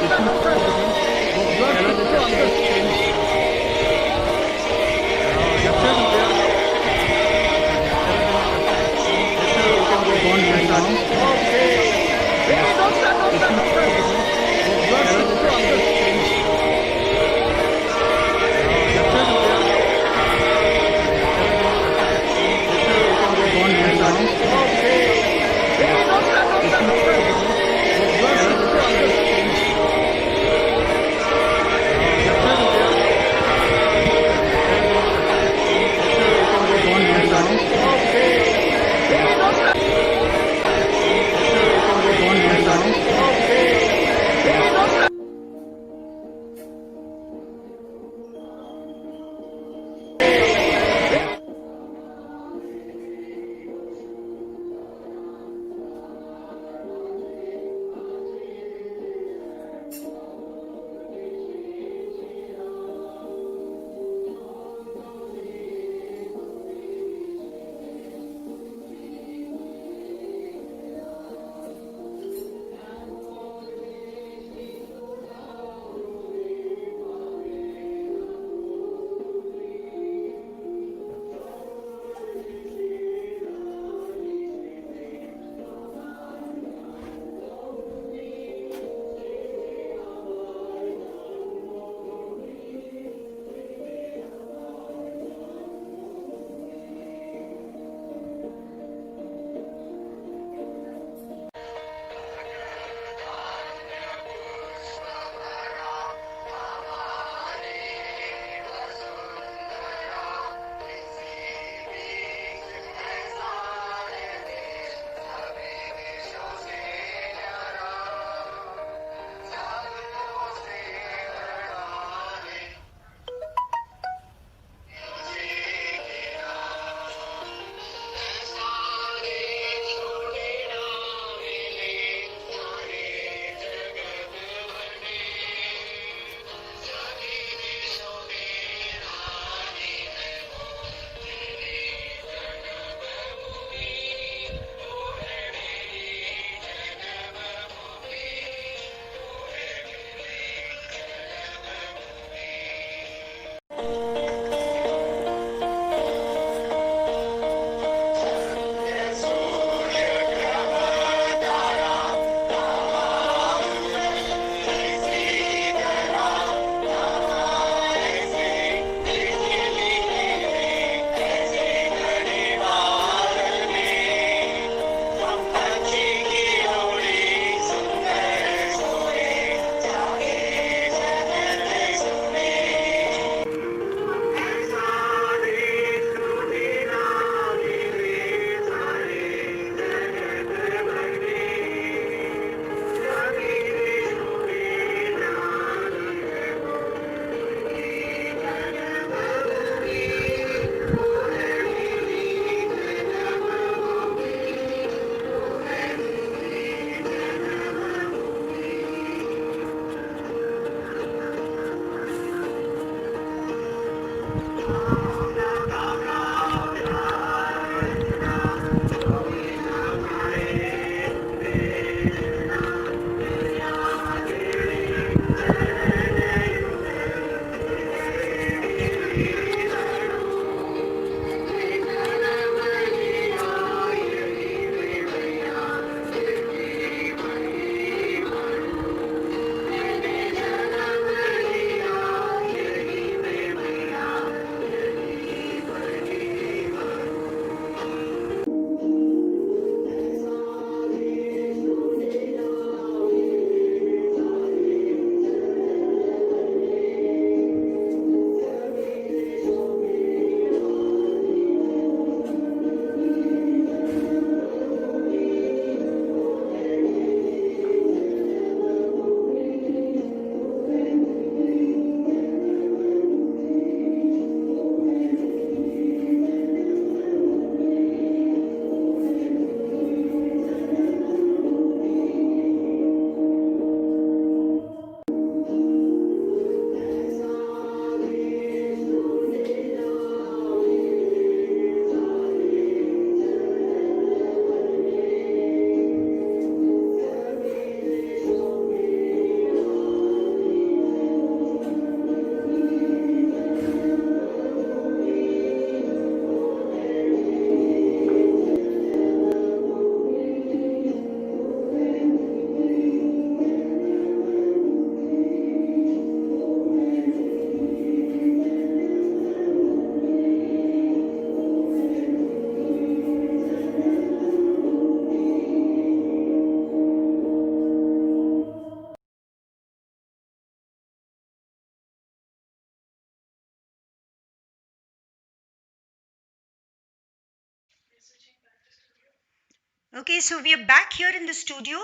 Okay, so we are back here in the studio.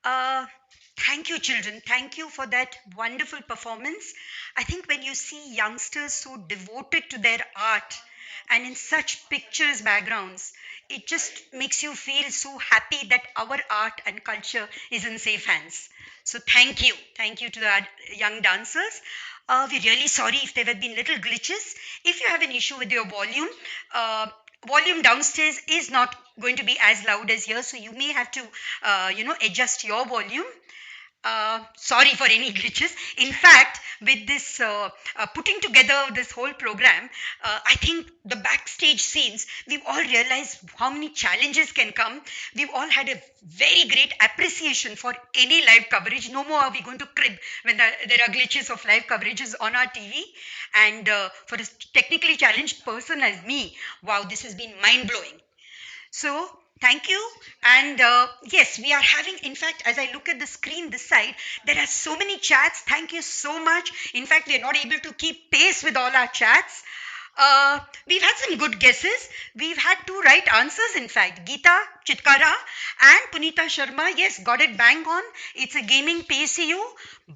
Uh, Thank you, children. Thank you for that wonderful performance. I think when you see youngsters so devoted to their art and in such pictures backgrounds, it just makes you feel so happy that our art and culture is in safe hands. So thank you. Thank you to the young dancers. We're really sorry if there have been little glitches. If you have an issue with your uh, volume downstairs is not going to be as loud as here, so you may have to, adjust your volume. Sorry for any glitches. In fact, with this putting together this whole program, I think the backstage scenes, we've all realized how many challenges can come. We've all had a very great appreciation for any live coverage. No more are we going to crib when there are glitches of live coverages on our TV. And for a technically challenged person as me, wow, this has been mind blowing. So, thank you. And yes, we are having, in fact, as I look at the screen this side, there are so many chats. Thank you so much. In fact, we are not able to keep pace with all our chats. We've had some good guesses. We've had two right answers, in fact. Geeta Chitkara and Punita Sharma, yes, got it bang on. It's a gaming PCU.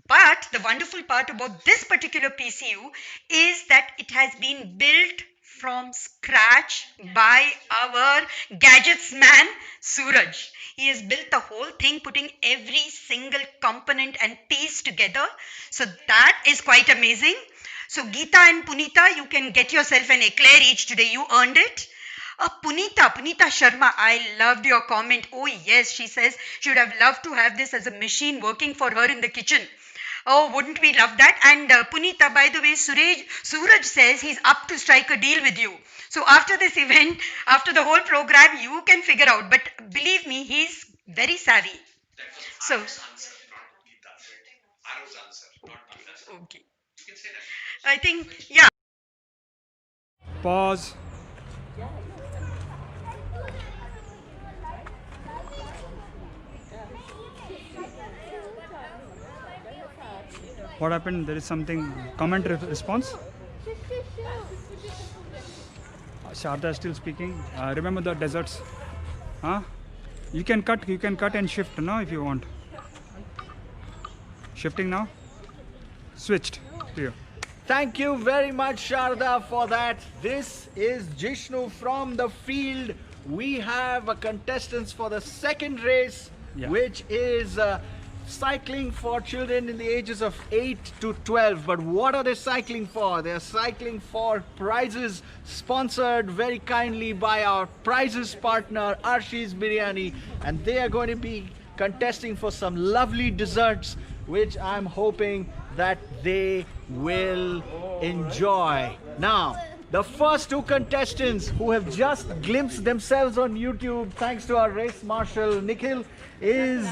But the wonderful part about this particular PCU is that it has been built from scratch by our gadgets man Suraj. He has built the whole thing, putting every single component and piece together. So that is quite amazing. So Geeta and Punita, you can get yourself an eclair each today. You earned it. Punita Sharma, I loved your comment. Oh yes, she says she would have loved to have this as a machine working for her in the kitchen. Oh, wouldn't we love that? And Punita, by the way, Suraj says he's up to strike a deal with you. So after this event, after the whole program, you can figure out. But believe me, he's very savvy. So, okay. I think, yeah. Pause. What happened? There is something. Comment response. Sharda is still speaking. Remember the deserts. Huh? You can cut and shift now if you want. Shifting now. Switched to you. Thank you very much, Sharda, for that. This is Jishnu from the field. We have a contestants for the second race, Yeah. which is cycling for children in the ages of 8 to 12. But what are they cycling for? They are cycling for prizes sponsored very kindly by our prizes partner Arshi's Biryani, and they are going to be contesting for some lovely desserts, which I'm hoping that they will enjoy. Now, the first two contestants who have just glimpsed themselves on YouTube thanks to our race marshal Nikhil is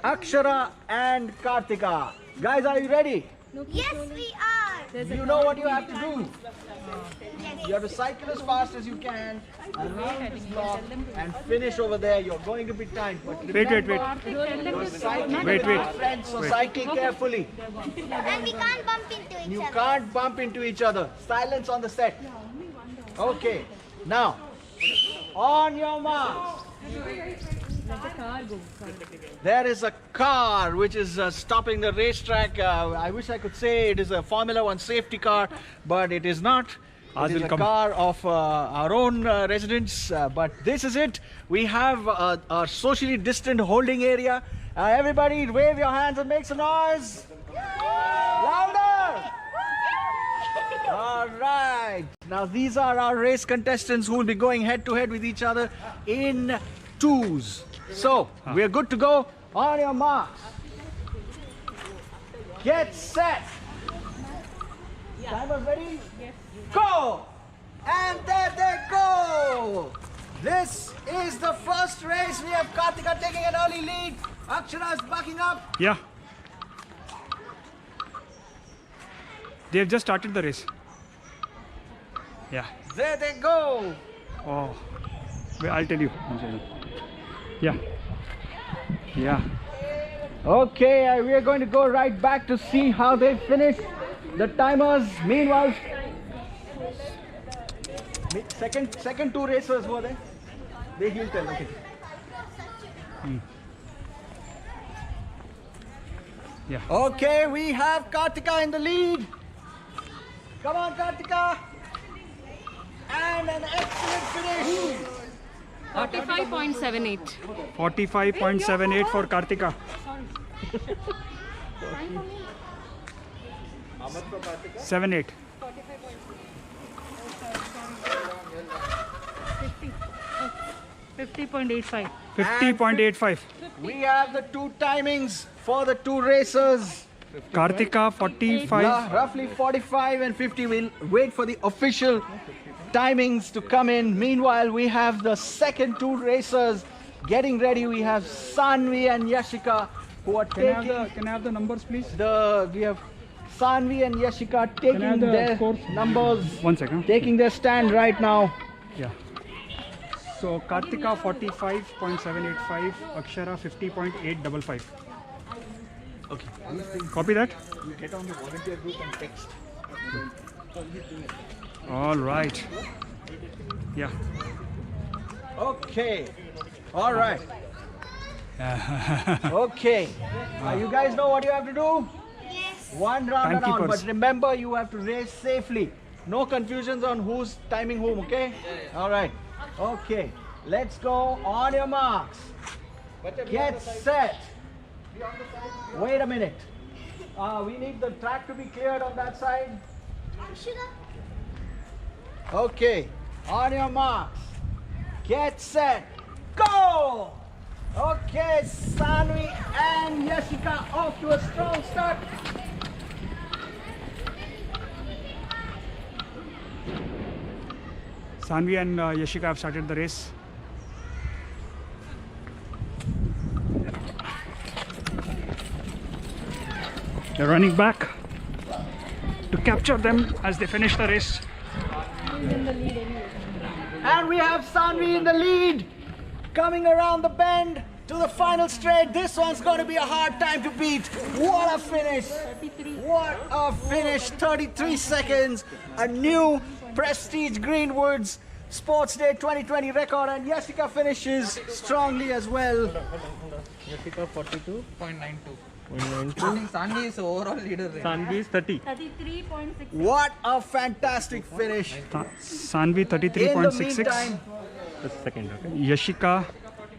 Akshara and Kartika. Guys, are you ready? Yes, we are. You know what you have to do. You have to cycle as fast as you can around this block and finish over there. You're going to be timed. But Wait. you're cycling with your friends, so cycle carefully. And we can't bump into each You other. can't bump into each other. Silence on the set. Okay. Now, on your marks. There is a car which is stopping the racetrack. I wish I could say it is a Formula One safety car, but it is not. It is a car of our own residents, but this is it. We have a socially distant holding area. Everybody wave your hands and make some noise. Louder! All right. Now these are our race contestants who will be going head to head with each other in twos. So we are good to go. On your marks. Get set. Timers ready? Yes. Go! And there they go! This is the first race. We have Kartika taking an early lead. Akshara is backing up. Yeah. They have just started the race. Yeah. There they go. Oh. Wait, I'll tell you. Yeah. Yeah. Okay, we are going to go right back to see how they finish. The timers, meanwhile, second two racers were there. They he'll tell. Okay. Yeah. Okay, we have Kartika in the lead. Come on, Kartika. And an excellent finish. 45.78. 45.78 for Kartika. How much for Kartika? 7.8. 50.85. 50.85. We have the two timings for the two racers. Kartika 45. Roughly 45 and 50. We'll wait for the official timings to come in. Meanwhile, we have the second two racers getting ready. We have Sanvi and Yashika who are taking. Can I have the numbers, please? We have Sanvi and Yashika taking their numbers. 1 second. Taking their stand right now. Yeah. So Kartika 45.785, Akshara 50.855. Okay. Copy that? You get on the volunteer group and text. All right. Yeah. Okay. All right. Okay. You guys know what you have to do? Yes. One round around. Timekeepers. But remember, you have to race safely. No confusions on who's timing whom, okay? All right. Okay. Let's go. On your marks. Get set. Wait a minute. We need the track to be cleared on that side. Okay. On your marks. Get set. Go! Okay, Sanvi and Yashika off to a strong start. Sanvi and Yashika have started the race. They're running back to capture them as they finish the race. And we have Sanvi in the lead, coming around the bend to the final straight. This one's going to be a hard time to beat. What a finish! What a finish! 33 seconds, a new Prestige Greenwoods Sports Day 2020 record, and Yashika finishes strongly as well. Yashika 42.92. I think Sanvi is overall leader. Sanvi is 30. 33.6. What a fantastic finish! Sanvi In the 33.66. meantime, Yashika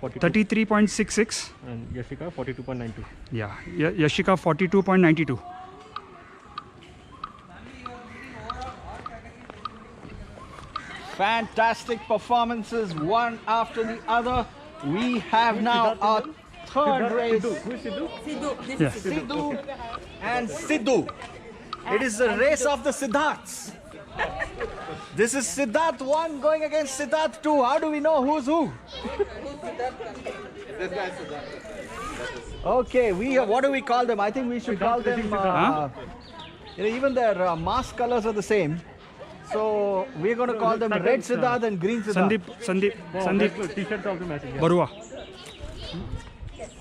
33.66. And Yashika 42.92. Yeah, Yashika 42.92. Fantastic performances, one after the other. We have now our third race. Who is Sidhu? Yeah. Sidhu and Sidhu. It is the race of the Siddharths. This is Siddharth 1 going against Siddharth 2. How do we know who's who? This guy is Siddharth. Okay, what do we call them? I think we should call them. Even their mask colors are the same. So we're going to call them Red Siddharth and Green Siddharth. Sandeep. T-shirt of the message. Barua.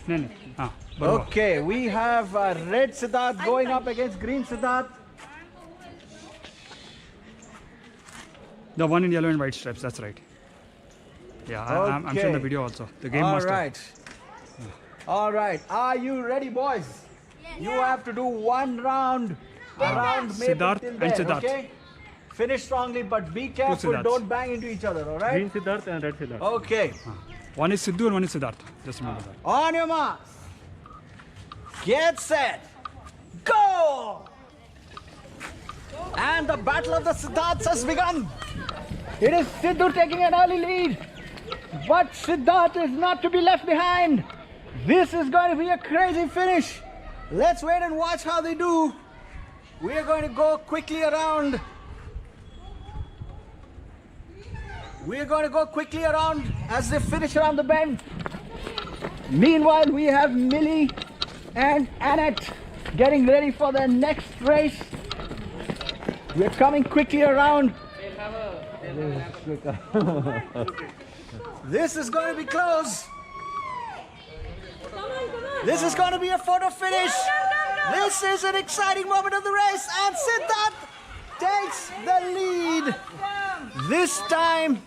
Barua. Okay, we have Red Siddharth going up against Green Siddharth. The one in yellow and white stripes, that's right. Yeah, I'm showing the video also. The game master. All right. Are you ready, boys? Yes. You have to do one round around Siddharth till and there, Siddharth. okay? Finish strongly, but be careful. Don't bang into each other, all right? Green Siddharth and Red Siddharth. Okay. One is Sidhu and one is Siddharth. Just remember that. On your marks. Get set. Go! And the battle of the Siddharths has begun. It is Sidhu taking an early lead. But Siddharth is not to be left behind. This is going to be a crazy finish. Let's wait and watch how they do. We are going to go quickly around. We are going to go quickly around as they finish around the bend. Meanwhile, we have Millie and Annette getting ready for their next race. We are coming quickly around. This is going to be close. This is going to be a photo finish. This is an exciting moment of the race, and Siddharth takes the lead. This time,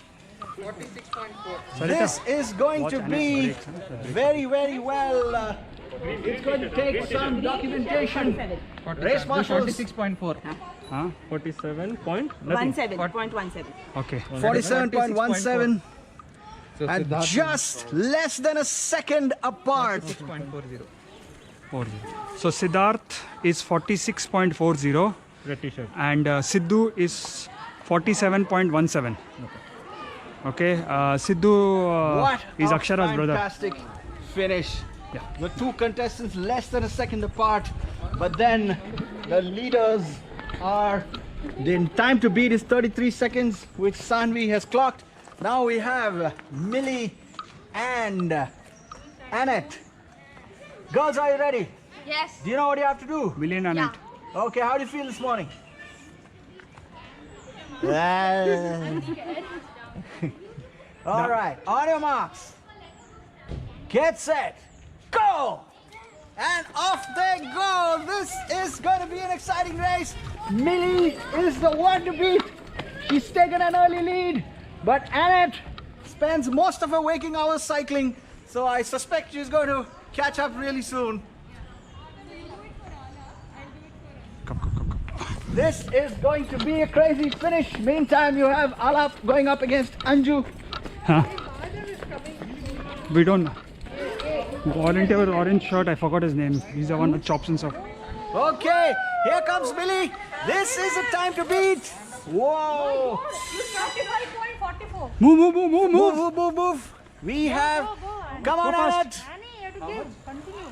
this is going to be very, very well. It's going to take some documentation. Race marshals. 46.4. 47.17. Okay. 47.17. And just less than a second apart. 40. So Siddharth is 46.40 Red T-shirt. and Sidhu is 47.17. Okay. Sidhu What is a Akshara's brother. fantastic finish. Yeah. The two contestants less than a second apart, but then the leaders are. The time to beat is 33 seconds, which Sanvi has clocked. Now we have Millie and Annette. Girls, are you ready? Yes. Do you know what you have to do? Millie and Annette. Okay, how do you feel this morning? All right, on your marks. Get set. Go! And off they go. This is going to be an exciting race. Millie is the one to beat. She's taken an early lead. But Annette spends most of her waking hours cycling. So I suspect she's going to catch up really soon. Come. This is going to be a crazy finish. Meantime, you have Alap going up against Anju. Huh? We don't know. Volunteer with orange shirt, I forgot his name. He's the one with chops and stuff. Okay, here comes Millie. This is the time to beat. Whoa. You 45.44. Move. We have. Come on, Annette. Annie, you have to give. Continue.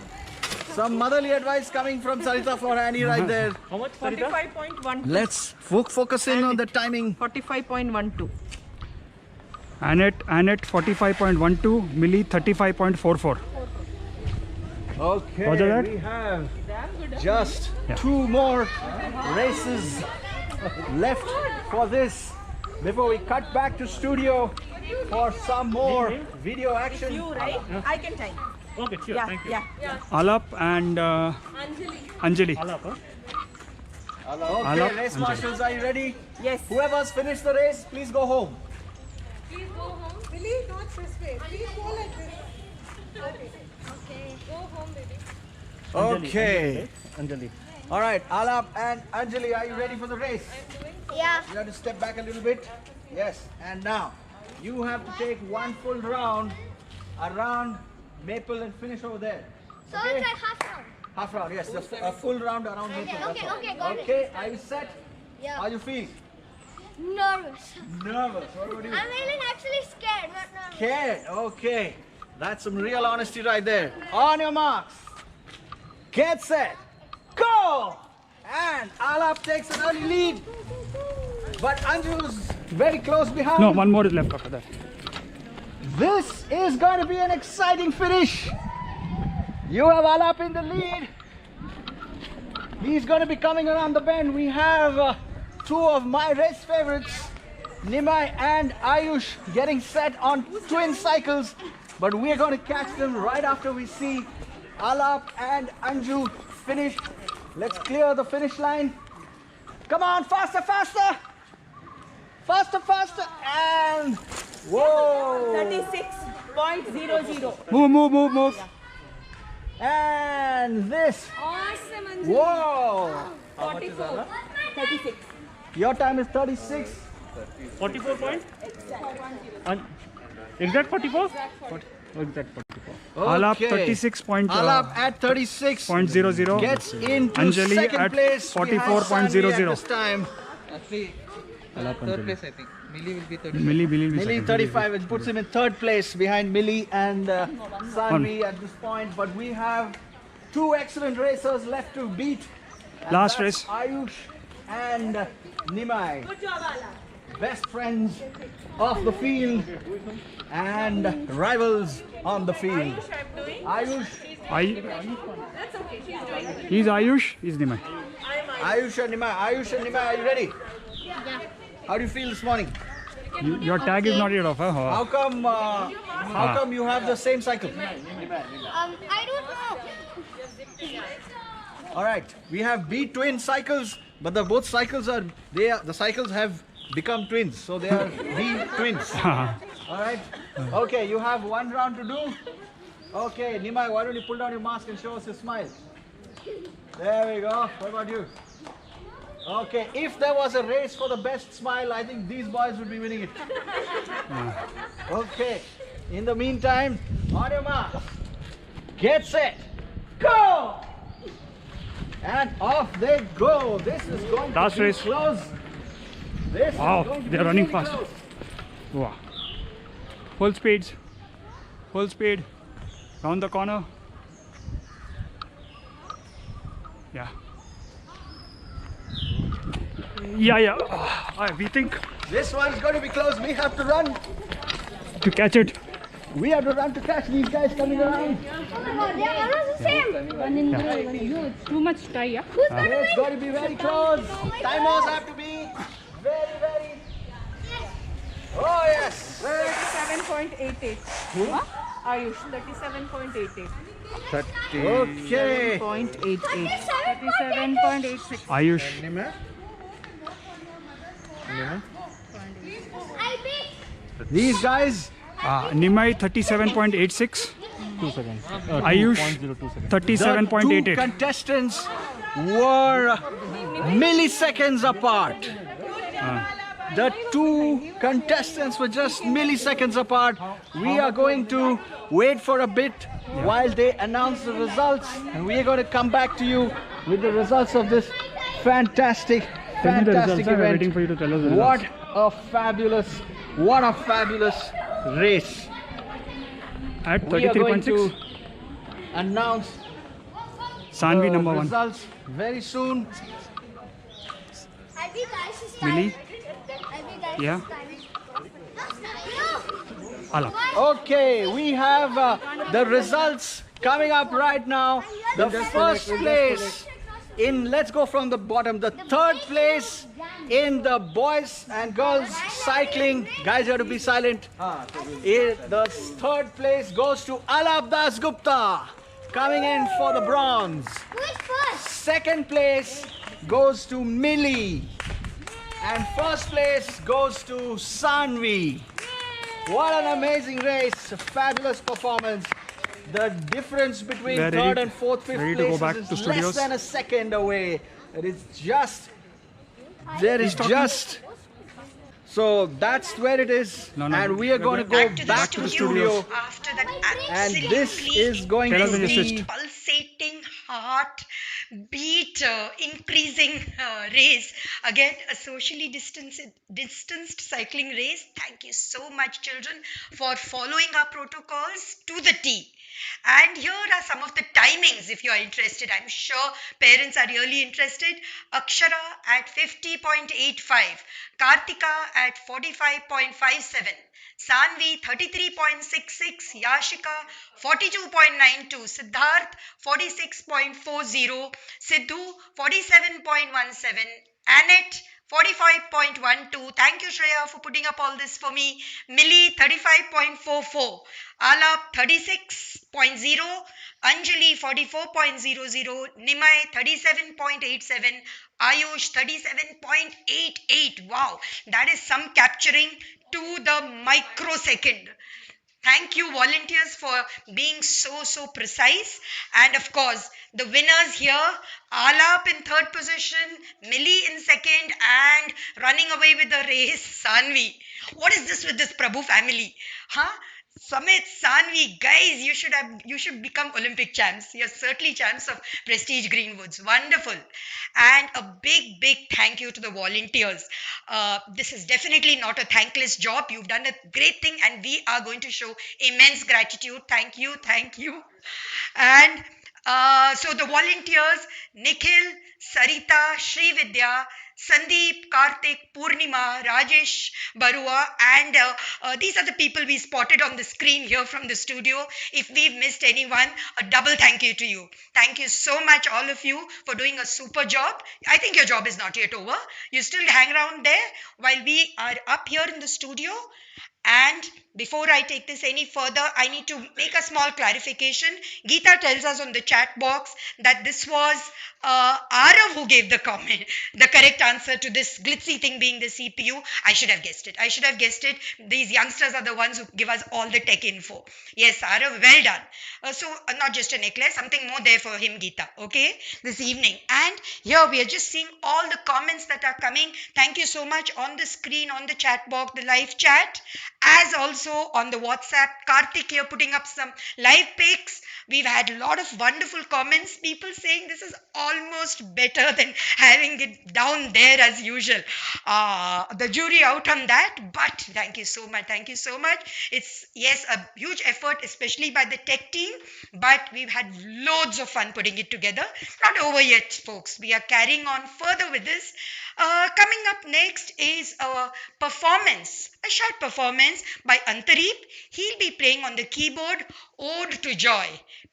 Some motherly advice coming from Sarita for Annie right there. How much, Sarita? 45.12. Let's focus in on the timing. 45.12. Annette 45.12, Millie 35.44. Okay, Roger that? we have just two more races left for this before we cut back to studio for some more video action. You, right? I can time. Okay, sure. Thank you. Yeah. Alap and Anjali. Alap, huh? Okay, Alap, race Anjali. marshals, are you ready? Yes. Whoever's finished the race, please go home. Please go home. Really? Not this way. Please go like this. Okay. Go home, baby. Okay. Anjali. All right, Alap and Anjali, are you ready for the race? Yeah. You have to step back a little bit. Yes, and now you have to take one full round around Maple and finish over there. So Okay? it's like half round. Half round, yes. A full round around Maple. that's Okay, all. okay, got it. Okay, are you set? Yeah. How you feel? Nervous. Nervous. What about you? I'm even actually scared, not nervous. Scared. Okay. That's some real honesty right there. On your marks. Get set. Go! And Alap takes an early lead. But Anju's very close behind. No, one more is left after that. This is going to be an exciting finish. You have Alap in the lead. He's going to be coming around the bend. We have two of my race favorites, Nimai and Ayush, getting set on twin cycles. But we are going to catch them right after we see Alap and Anju finish. Let's clear the finish line. Come on, faster, faster. Faster, faster. And whoa. 36.00. Move. And this. Awesome, Anjali. Whoa. 44. 36. Your time is 36. 44 points? Exact 44? Exact 44. Alap Okay. 36 point. Alap at 36.00 gets into Anjali second at place. 44.00. This time. Actually, third place, I think. Millie will be 35. Millie will be Millie second. 35, which puts him in third place behind Millie and Sanvi at this point. But we have two excellent racers left to beat. And Last that's race. Ayush and Nimai. Good job, Ala. Best friends of the field and rivals on the field. I'm doing. Ayush, That's okay. She's doing it. He's Ayush, he's Nimai. Ayush and Nimai, are you ready? Yeah. How do you feel this morning? Your tag is not yet off, huh? How come you have the same cycle? I don't know. All right, we have B twin cycles, but both cycles the cycles have become twins, so they are B twins. All right. Okay, you have one round to do. Okay, Nimai, why don't you pull down your mask and show us your smile? There we go. What about you? Okay, if there was a race for the best smile, I think these boys would be winning it. Okay, in the meantime, on your mark, get set, go! And off they go. This is going Last to be race. close. This Wow, is going to they're be running really fast. close. Wow. Full speeds. Full speed. Round the corner. Yeah. Yeah. We think This one's going to be close. We have to run. to catch it. We have to run to catch these guys coming around. Oh my god, they're almost the same. It's too much tie, yeah? Who's gonna It's win? going to be very close. Timers have to be very. Oh yes. 37.88. Huh? Ayush, 37.88. Okay. 37.86. 37.86. Ayush. I beat. These guys. Nimai 37.86. 2 seconds. Ayush The two 37.88. contestants were milliseconds apart. The two contestants were just milliseconds apart. We are going to wait for a bit while they announce the results, and we are going to come back to you with the results of this fantastic Tell me the results. I'm event. waiting for you to tell us the What results. a fabulous race. At We are going to 33.6. announce Sanvi the number 1. results very soon. I beat Ayush's Millie? time. I beat Ayush's Yeah. time. Alap. Okay, we have the results coming up right now. The first place let's go from the bottom. The third place in the boys and girls cycling. Guys, you have to be silent. The third place goes to Alap Das Gupta, coming in for the bronze. Who is first? Second place goes to Millie. And first place goes to Sanvi. What an amazing race, a fabulous performance. The difference between We're third ready- and fourth, fifth ready to go places back is to less studios. than a second away. There is just So that's where it is. No, and we are going to go back to the studio. After that And absolutely this is going to be pulsating heart beat increasing race, again a socially distanced cycling race. Thank you so much, children, for following our protocols to the T. And here are some of the timings if you are interested. I'm sure parents are really interested. Akshara at 50.85, Kartika at 45.57, Sanvi 33.66, Yashika 42.92, Siddharth 46.40, Sidhu 47.17, Annette 45.12. Thank you, Shreya, for putting up all this for me. Millie 35.44, Alap 36.0, Anjali 44.00, Nimai 37.87, Ayush 37.88. Wow, that is some capturing to the microsecond. Thank you, volunteers, for being so precise. And of course, the winners here, Alap in third position, Millie in second, and running away with the race, Sanvi. What is this with this Prabhu family? Huh? Samit, Sanvi, guys, you should become Olympic champs. You're certainly champs of Prestige Greenwoods. Wonderful. And a big thank you to the volunteers. This is definitely not a thankless job. You've done a great thing, and we are going to show immense gratitude. Thank you. And so the volunteers, Nikhil, Sarita, Sri Vidya, Sandeep, Karthik, Purnima, Rajesh, Barua, and these are the people we spotted on the screen here from the studio. If we've missed anyone, a double thank you to you. Thank you so much, all of you, for doing a super job. I think your job is not yet over. You still hang around there while we are up here in the studio. And before I take this any further, I need to make a small clarification. Geeta tells us on the chat box that this was Arav who gave the comment, the correct answer to this glitzy thing being the CPU. I should have guessed it. These youngsters are the ones who give us all the tech info. Yes, Arav, well done. So not just a necklace, something more there for him, Geeta, okay, this evening. And here we are just seeing all the comments that are coming. Thank you so much on the screen, on the chat box, the live chat, as also on the WhatsApp. Karthik here putting up some live pics. We've had a lot of wonderful comments. People saying this is almost better than having it down there as usual. The jury out on that, but thank you so much. It's, yes, a huge effort, especially by the tech team, but we've had loads of fun putting it together. Not over yet, folks. We are carrying on further with this. Coming up next is a short performance by Antarip. He'll be playing on the keyboard Ode to Joy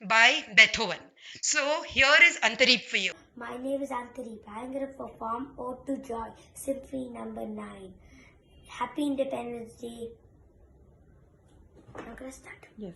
by Beethoven. So here is Antarip for you. My name is Antarip. I'm going to perform Ode to Joy, Symphony number 9. Happy Independence Day. I'm going to start. Yes.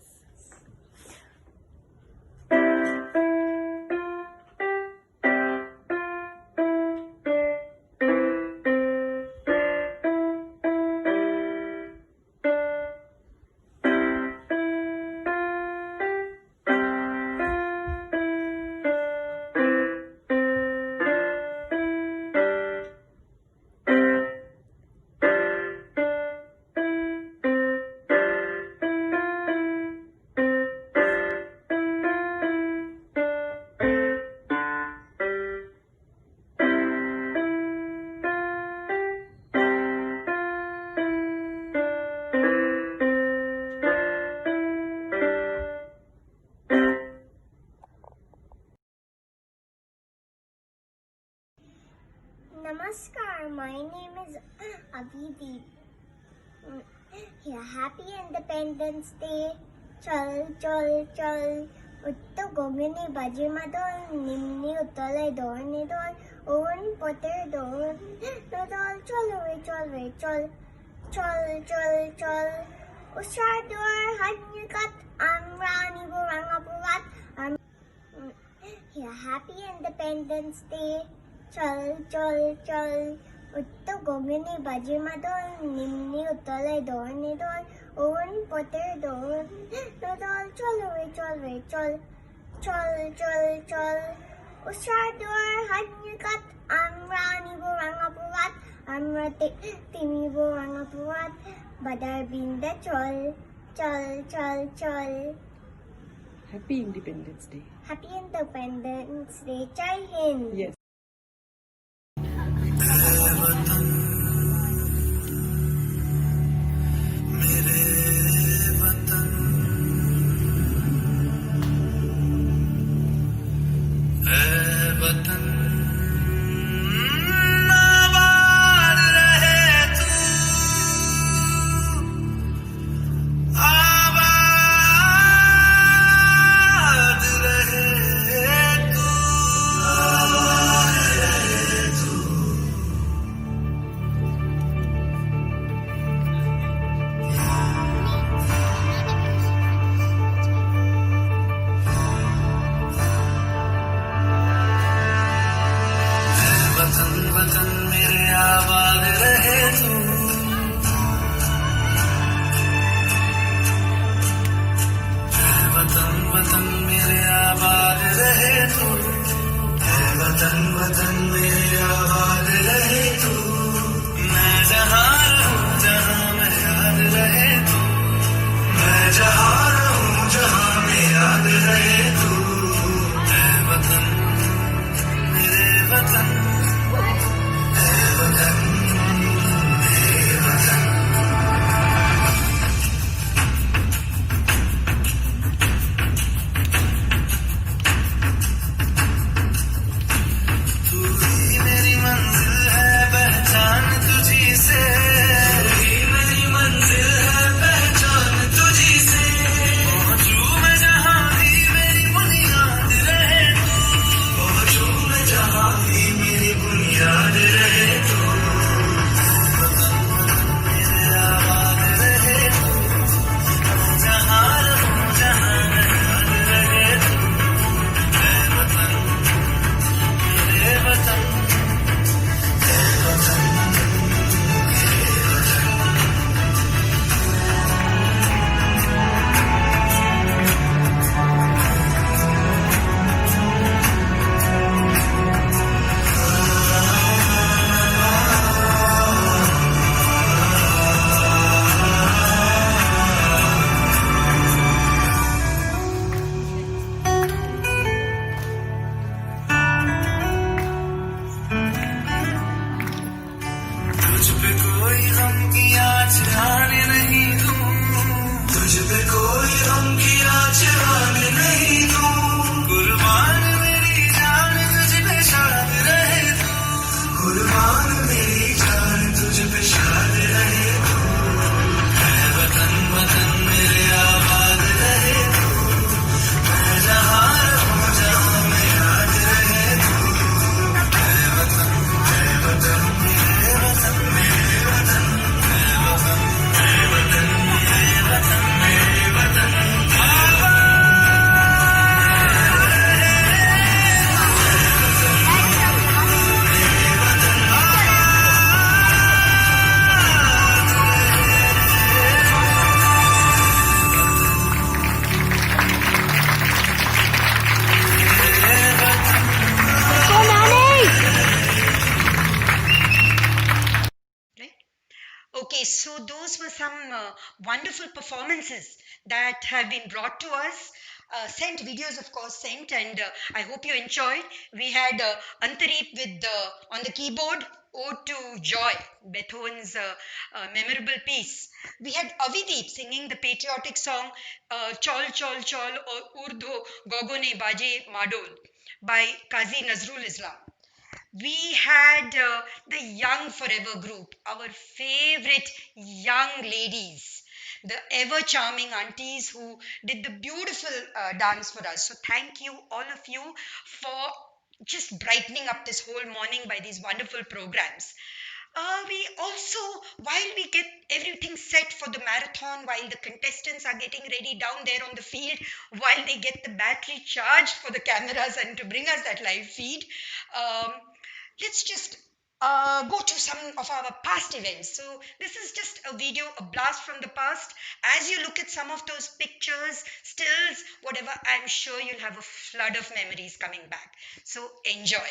Namaskar, my name is Abhideep. Yeah, Happy Independence Day. Chal, chal, chal. Utto gogani baji madol, nimni uttale dorni dol, oven poter dol. Dol, chal, chal. Chal, chal, chal. Ushar dor, hadnikat, amrani burangapurat. Yeah, Happy Independence Day. Chal, chal, chal. Utto gogani baji madol, nimni uttale dorni dol, oven poter dol. Dol, chal. Chal, chal. Ushar dor, hadnikat, amrani burangapurat. Amra timi burangapurat. what badar bin the chol, chol, chol, chol. Happy Independence Day. Happy Independence Day, Jai Hind. Yes. Okay, so those were some wonderful performances that have been brought to us. Sent videos, of course, sent, and I hope you enjoyed. We had Antarit with on the keyboard, Ode to Joy, Beethoven's memorable piece. We had Avideep singing the patriotic song Chol Chol Chol or Urdo Gogone Baje Madol by Qazi Nazrul Islam. We had the Young Forever group, our favorite young ladies, the ever charming aunties who did the beautiful dance for us. So, thank you, all of you, for just brightening up this whole morning by these wonderful programs. We also, while we get everything set for the marathon, while the contestants are getting ready down there on the field, while they get the battery charged for the cameras and to bring us that live feed, um, let's just go to some of our past events. So, this is just a video, a blast from the past. As you look at some of those pictures, stills, whatever, I'm sure you'll have a flood of memories coming back. So, enjoy.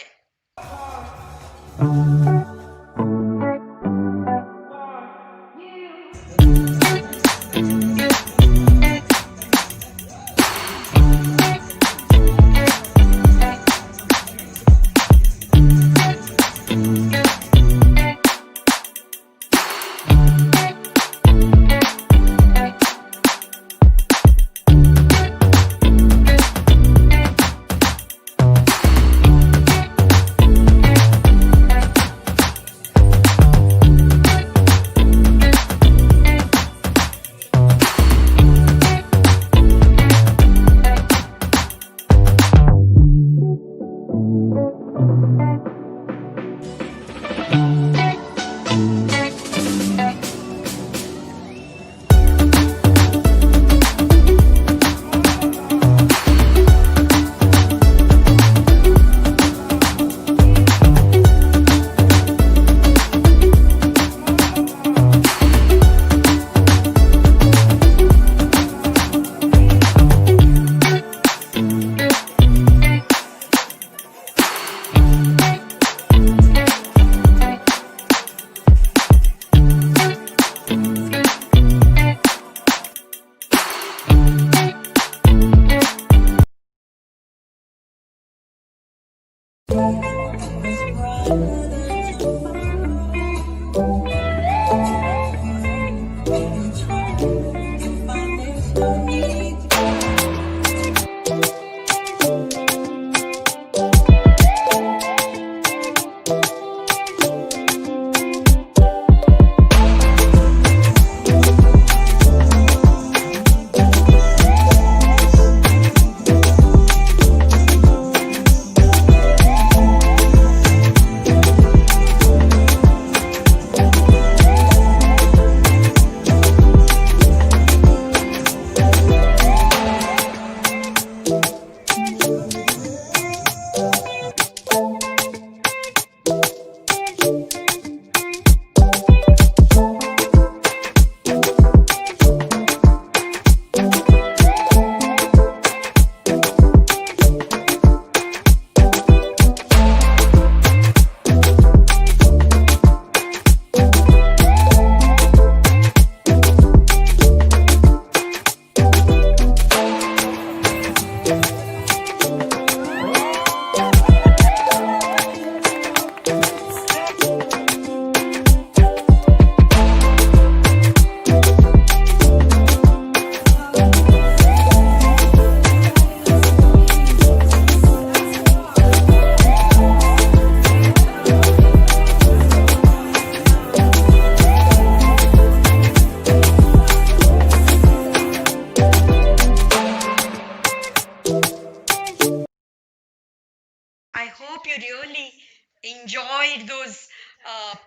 I hope you really enjoyed those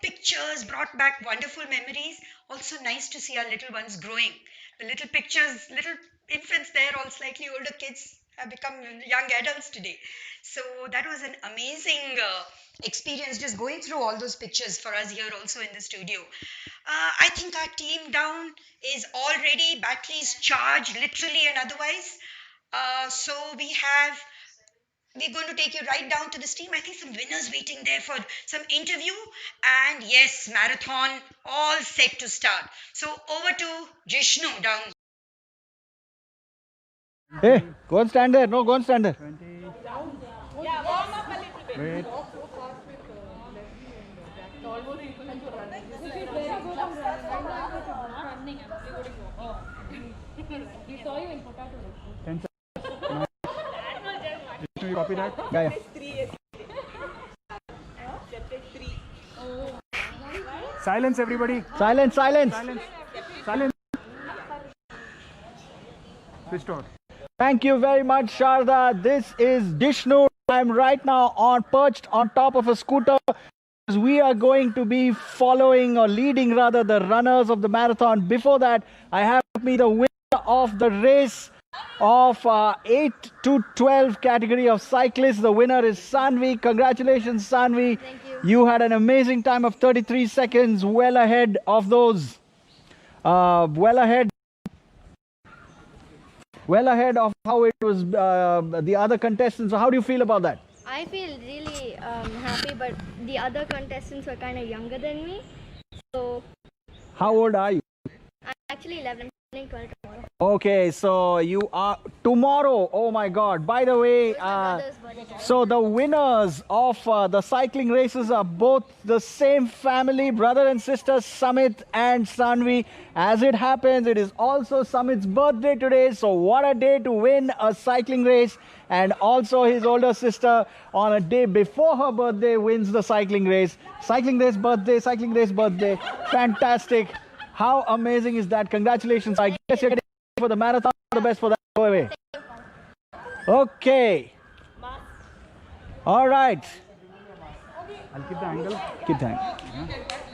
pictures, brought back wonderful memories. Also, nice to see our little ones growing. The little pictures, little infants there, all slightly older kids have become young adults today. So, that was an amazing experience just going through all those pictures for us here also in the studio. I think our team down is already batteries charged, literally and otherwise. So, we're going to take you right down to the stream. I think some winners waiting there for some interview. And yes, marathon all set to start. So over to Jishnu down. Hey, go and stand there. No, go and stand there. Yeah, warm up a little bit. Wait. We saw you in potato. 10 seconds. Can you copy that? Yeah. Silence, everybody. Silence. Silence. Switched over. Thank you very much, Sharda. This is Dishnu. I'm right now perched on top of a scooter. We are going to be following or leading rather the runners of the marathon. Before that, I have with me the winner of the race of 8 to 12 category of cyclists. The winner is Sanvi. Congratulations, Sanvi. Thank you. You had an amazing time of 33 seconds, well ahead of those. Well ahead of how it was the other contestants. So how do you feel about that? I feel really happy, but the other contestants were kind of younger than me. So How old are you? Actually 11, 12 tomorrow. Okay, so you are tomorrow. Oh my God. By the way, so the winners of the cycling races are both the same family, brother and sister, Samit and Sanvi. As it happens, it is also Samit's birthday today. So what a day to win a cycling race. And also his older sister on a day before her birthday wins the cycling race. Cycling race birthday, cycling race birthday. Fantastic. How amazing is that? Congratulations. I guess you're getting for the marathon. All the best for that. Go away. Okay. All right. I'll keep the angle. Keep the angle.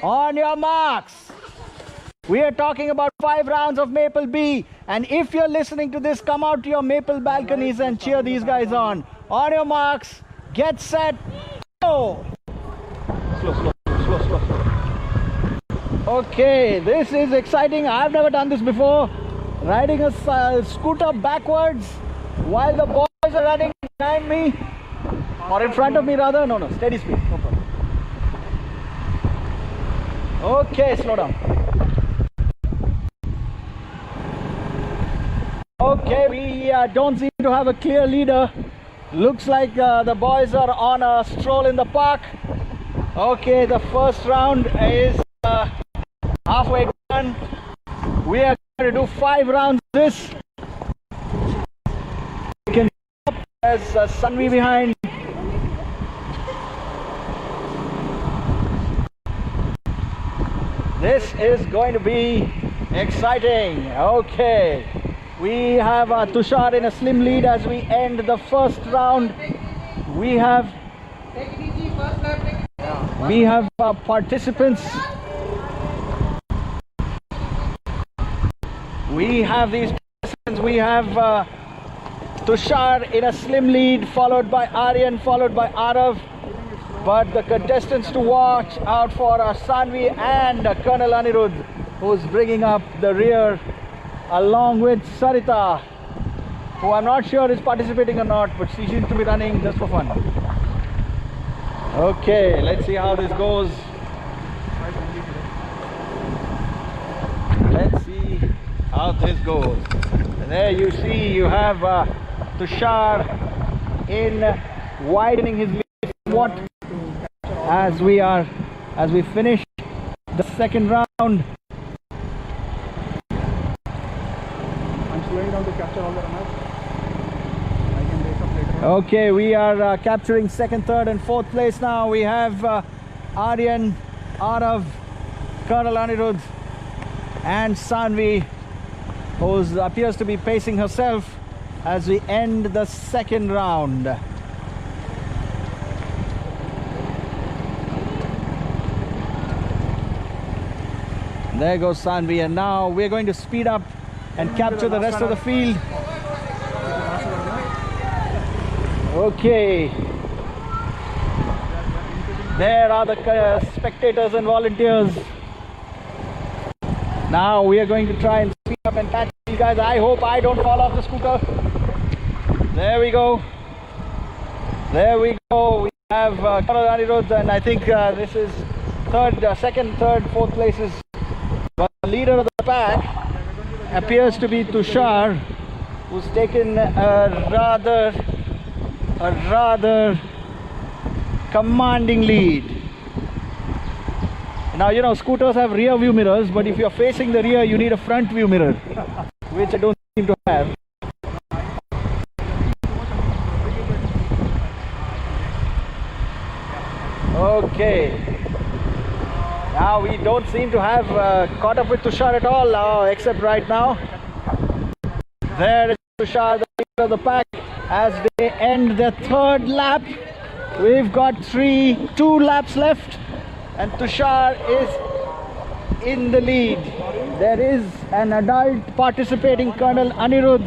On your marks. We are talking about 5 rounds of Maple B. And if you're listening to this, come out to your Maple balconies and cheer these guys on. On your marks. Get set. Go. Slow. Okay, this is exciting. I've never done this before. Riding a scooter backwards while the boys are running behind me. Or in front of me rather. No, steady speed. No problem. Okay, slow down. Okay, we don't seem to have a clear leader. Looks like the boys are on a stroll in the park. Okay, the first round is halfway done. We are going to do 5 rounds of this. We can stop as Sanvi behind. This is going to be exciting. Okay. We have Tushar in a slim lead as we end the first round. We have participants. We have these participants. We have Tushar in a slim lead, followed by Aryan, followed by Arav. But the contestants to watch out for are Sanvi and Colonel Anirudh, who's bringing up the rear, along with Sarita, who I'm not sure is participating or not, but she seems to be running just for fun. Okay, let's see how this goes. Let's see how this goes. And there you see you have Tushar in widening his lead somewhat as we finish the second round. I'm slowing down to capture all the runners. I can wake up later on. Okay, we are capturing second, third and fourth place now. We have Aryan, Arav, Colonel Anirudh and Sanvi, who appears to be pacing herself as we end the second round. There goes Sanvi, and now we're going to speed up and capture the rest of the field. Okay. There are the spectators and volunteers. Now we are going to try and speed up and catch these guys. I hope I don't fall off the scooter. There we go. There we go. We have Colonel Anirudh, and I think this is second, third, fourth places. But the leader of the pack appears to be Tushar, who's taken a rather commanding lead. Now, you know, scooters have rear view mirrors, but if you're facing the rear, you need a front view mirror, which I don't seem to have. Okay. Now we don't seem to have caught up with Tushar at all, except right now. There is Tushar, the leader of the pack, as they end their third lap. We've got 2 laps left, and Tushar is in the lead. There is an adult participating. Colonel Anirudh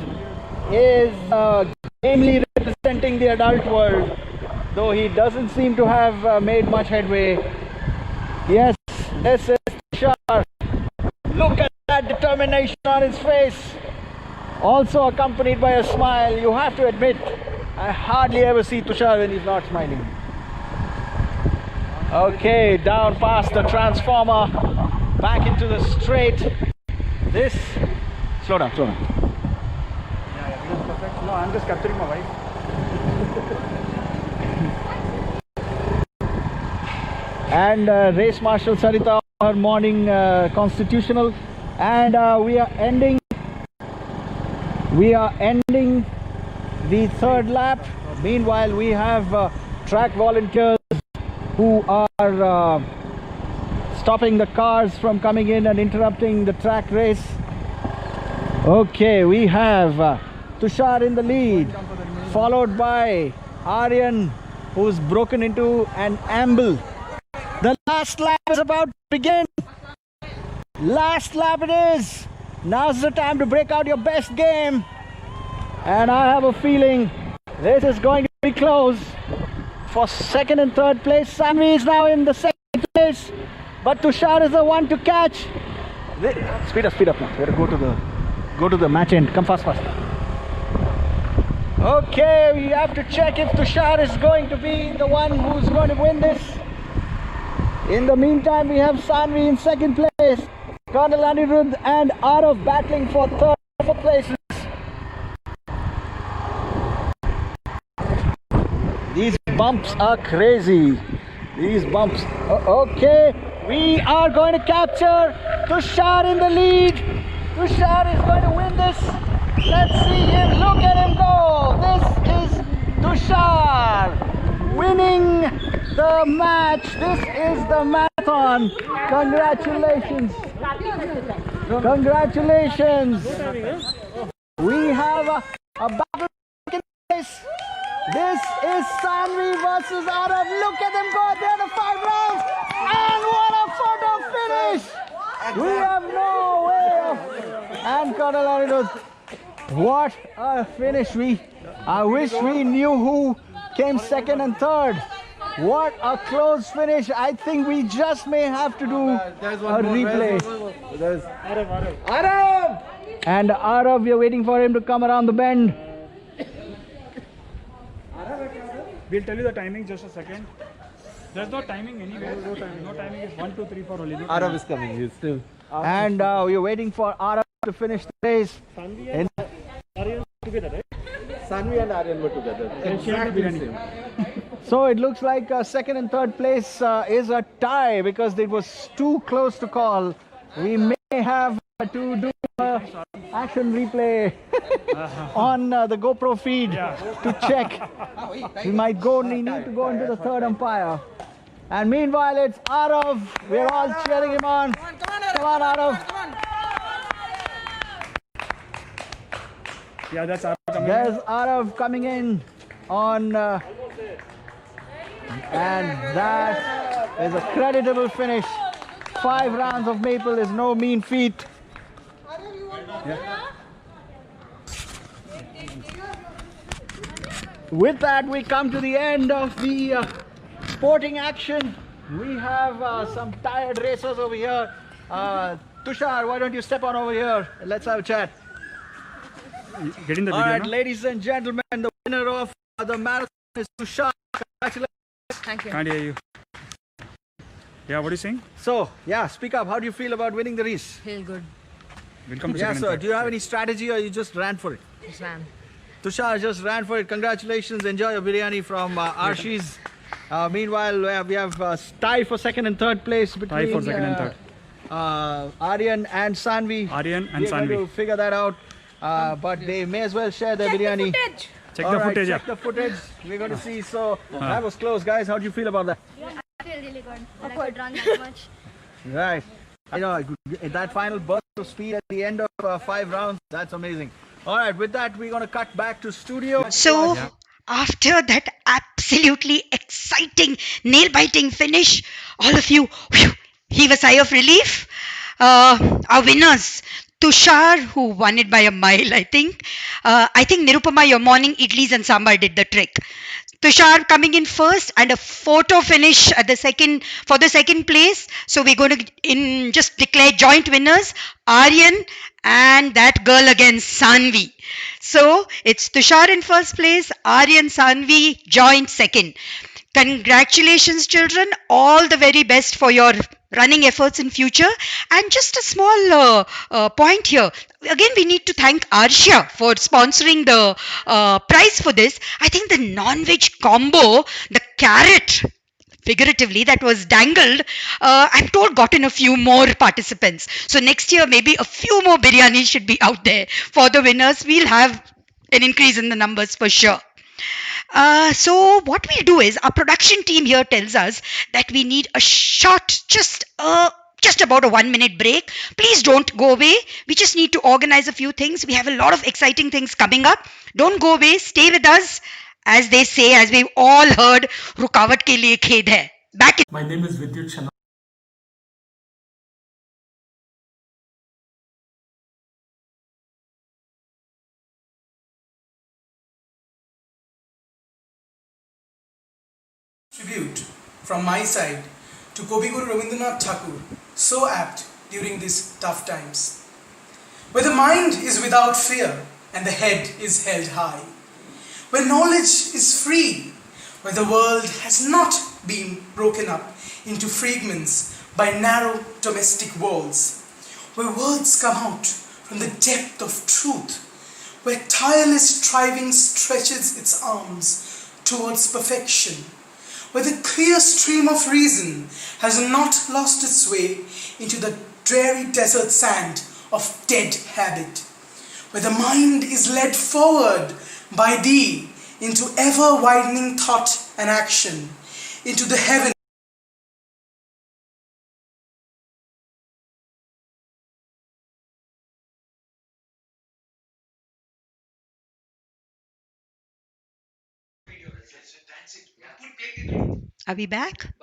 is gamely representing the adult world, though he doesn't seem to have made much headway. Yes, this is Tushar. Look at that determination on his face, also accompanied by a smile. You have to admit, I hardly ever see Tushar when he's not smiling. Okay, down past the transformer, back into the straight. This, slow down, slow down. Yeah, this is perfect. No, I'm just capturing my wife. And Race Marshal Sarita, her morning constitutional, and we are ending the third lap. Meanwhile, we have track volunteers who are stopping the cars from coming in and interrupting the track race. Okay, we have Tushar in the lead, followed by Aryan, who's broken into an amble. The last lap is about to begin. Last lap it is. Now's the time to break out your best game. And I have a feeling this is going to be close. For second and third place, Sanvi is now in the second place. But Tushar is the one to catch. Speed up now. We have to go to the match end. Come fast. Okay, we have to check if Tushar is going to be the one who's going to win this. In the meantime, we have Sanvi in second place, Colonel Anirudh and Arav battling for third and fourth places. These bumps are crazy. These bumps. Okay, we are going to capture Tushar in the lead. Tushar is going to win this. Let's see him. Look at him go. This is Tushar winning the match. This is the marathon. Congratulations. Congratulations. We have a battle in place. This is Sanvi versus Arav. Look at them go. They're the 5 rounds. And what a photo finish. We have no way of. And Colonel Anirudh. What a finish. I wish we knew who came second and third. What a close finish. I think we just may have to do a replay. There's Arav! And Arav, we are waiting for him to come around the bend. We'll tell you the timing just a second. There's no timing anywhere. No timing is 1, 2, 3, 4 only. No Arav is coming. He's still. And we are waiting for Arav to finish the race. Sanvi and Aryan together, right? Sanvi and Aryan were together. Exactly the same. So it looks like second and third place is a tie because it was too close to call. We may have to do action replay on the GoPro feed to check. We might need to go into the third umpire. And meanwhile, it's Arav. We're all cheering him on. Come on, Arav. Yeah, that's Arav coming. There's Arav coming in on, and that is a creditable finish. 5 rounds of maple is no mean feat. Yeah. With that, we come to the end of the sporting action. We have some tired racers over here. Tushar, why don't you step on over here? Let's have a chat. Getting the video. All right, ladies and gentlemen, the winner of the marathon is Tushar. Congratulations. Thank you. Can't hear you. Yeah, what are you saying? So, yeah, speak up. How do you feel about winning the race? Feel good. Welcome to Yeah, second sir. and Do you have any strategy or you just ran for it? Just ran. Tushar just ran for it. Congratulations. Enjoy your biryani from Arshi's. Meanwhile, we have tie for second and third place between Tie for second and third. Aryan and Sanvi. Aryan and We're going Sanvi. to figure that out. But they may as well share their biryani. Check All the right, footage. check the footage. We're going to see. So that was close, guys. How do you feel about that? I feel really good. I could run that much. Right. You know, that final burst of speed at the end of 5 rounds, that's amazing. All right, with that, we're going to cut back to studio. So, after that absolutely exciting, nail-biting finish, all of you heave a sigh of relief. Our winners, Tushar, who won it by a mile, I think. I think Nirupama, your morning idlis and sambar did the trick. Tushar coming in first and a photo finish at the second for the second place. So we're going to just declare joint winners, Aryan and that girl again, Sanvi. So it's Tushar in first place, Aryan, Sanvi joint second. Congratulations, children. All the very best for your running efforts in future. And just a small point here. Again, we need to thank Arsha for sponsoring the prize for this. I think the non-veg combo, the carrot, figuratively, that was dangled, I'm told gotten a few more participants. So next year, maybe a few more biryanis should be out there for the winners. We'll have an increase in the numbers for sure. So what we'll do is our production team here tells us that we need a short, just about a 1 minute break. Please don't go away. We just need to organize a few things. We have a lot of exciting things coming up. Don't go away. Stay with us. As they say, as we've all heard, रुकावट के लिए खेद है. Back in My name is Vidyut Chana. Tribute from my side to Kobiguru Rabindranath Thakur, so apt during these tough times. Where the mind is without fear and the head is held high, where knowledge is free, where the world has not been broken up into fragments by narrow domestic walls, where words come out from the depth of truth, where tireless striving stretches its arms towards perfection, where the clear stream of reason has not lost its way into the dreary desert sand of dead habit, where the mind is led forward by thee into ever-widening thought and action, into the heaven. Are we back?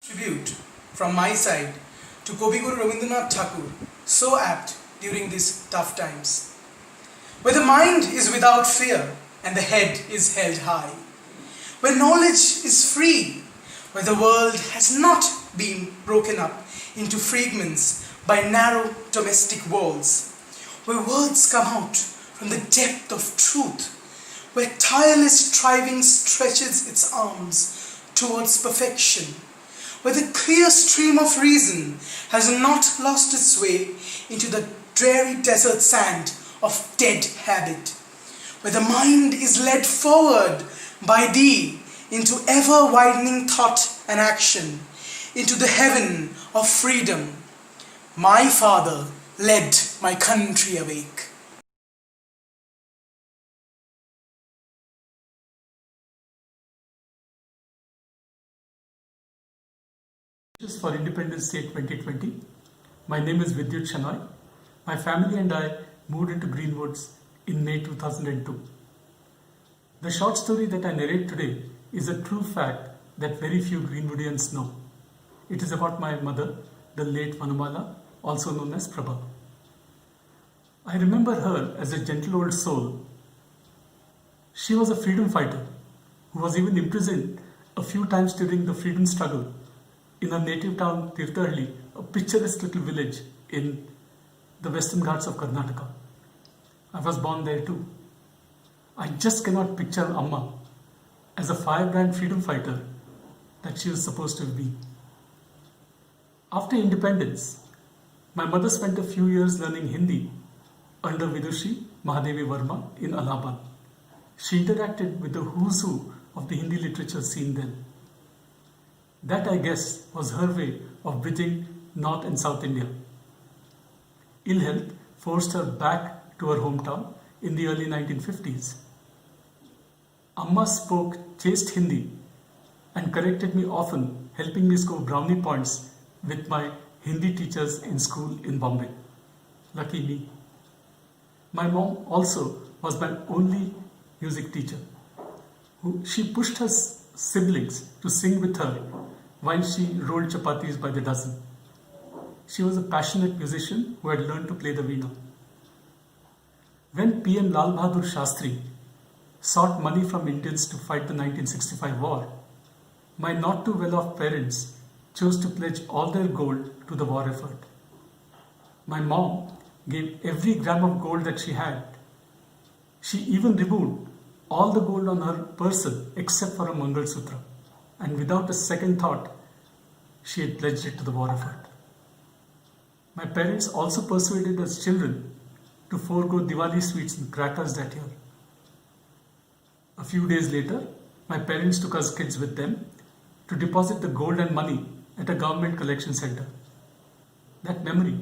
Tribute from my side to Kobiguru Rabindranath Thakur, so apt during these tough times. Where the mind is without fear and the head is held high, where knowledge is free, where the world has not been broken up into fragments by narrow domestic walls, where words come out from the depth of truth, where tireless striving stretches its arms towards perfection, where the clear stream of reason has not lost its way into the dreary desert sand of dead habit, where the mind is led forward by thee into ever-widening thought and action, into the heaven of freedom. My father led my country awake. For Independence Day 2020. My name is Vidyut Shanoy. My family and I moved into Greenwoods in May 2002. The short story that I narrate today is a true fact that very few Greenwoodians know. It is about my mother, the late Vanumala, also known as Prabha. I remember her as a gentle old soul. She was a freedom fighter who was even imprisoned a few times during the freedom struggle in her native town Tirthalli, a picturesque little village in the Western Ghats of Karnataka. I was born there too. I just cannot picture Amma as a firebrand freedom fighter that she was supposed to be. After independence, my mother spent a few years learning Hindi under Vidushi Mahadevi Verma in Allahabad. She interacted with the who's who of the Hindi literature scene then. That, I guess, was her way of bridging North and South India. Ill health forced her back to her hometown in the early 1950s. Amma spoke chaste Hindi and corrected me often, helping me score brownie points with my Hindi teachers in school in Bombay. Lucky me. My mom also was my only music teacher. She pushed her siblings to sing with her while she rolled chapatis by the dozen. She was a passionate musician who had learned to play the veena. When PM Lal Bahadur Shastri sought money from Indians to fight the 1965 war, my not too well off parents chose to pledge all their gold to the war effort. My mom gave every gram of gold that she had. She even removed all the gold on her person except for a Mangal Sutra, and without a second thought, she had pledged it to the war effort. My parents also persuaded us children to forego Diwali sweets and crackers that year. A few days later, my parents took us kids with them to deposit the gold and money at a government collection center. That memory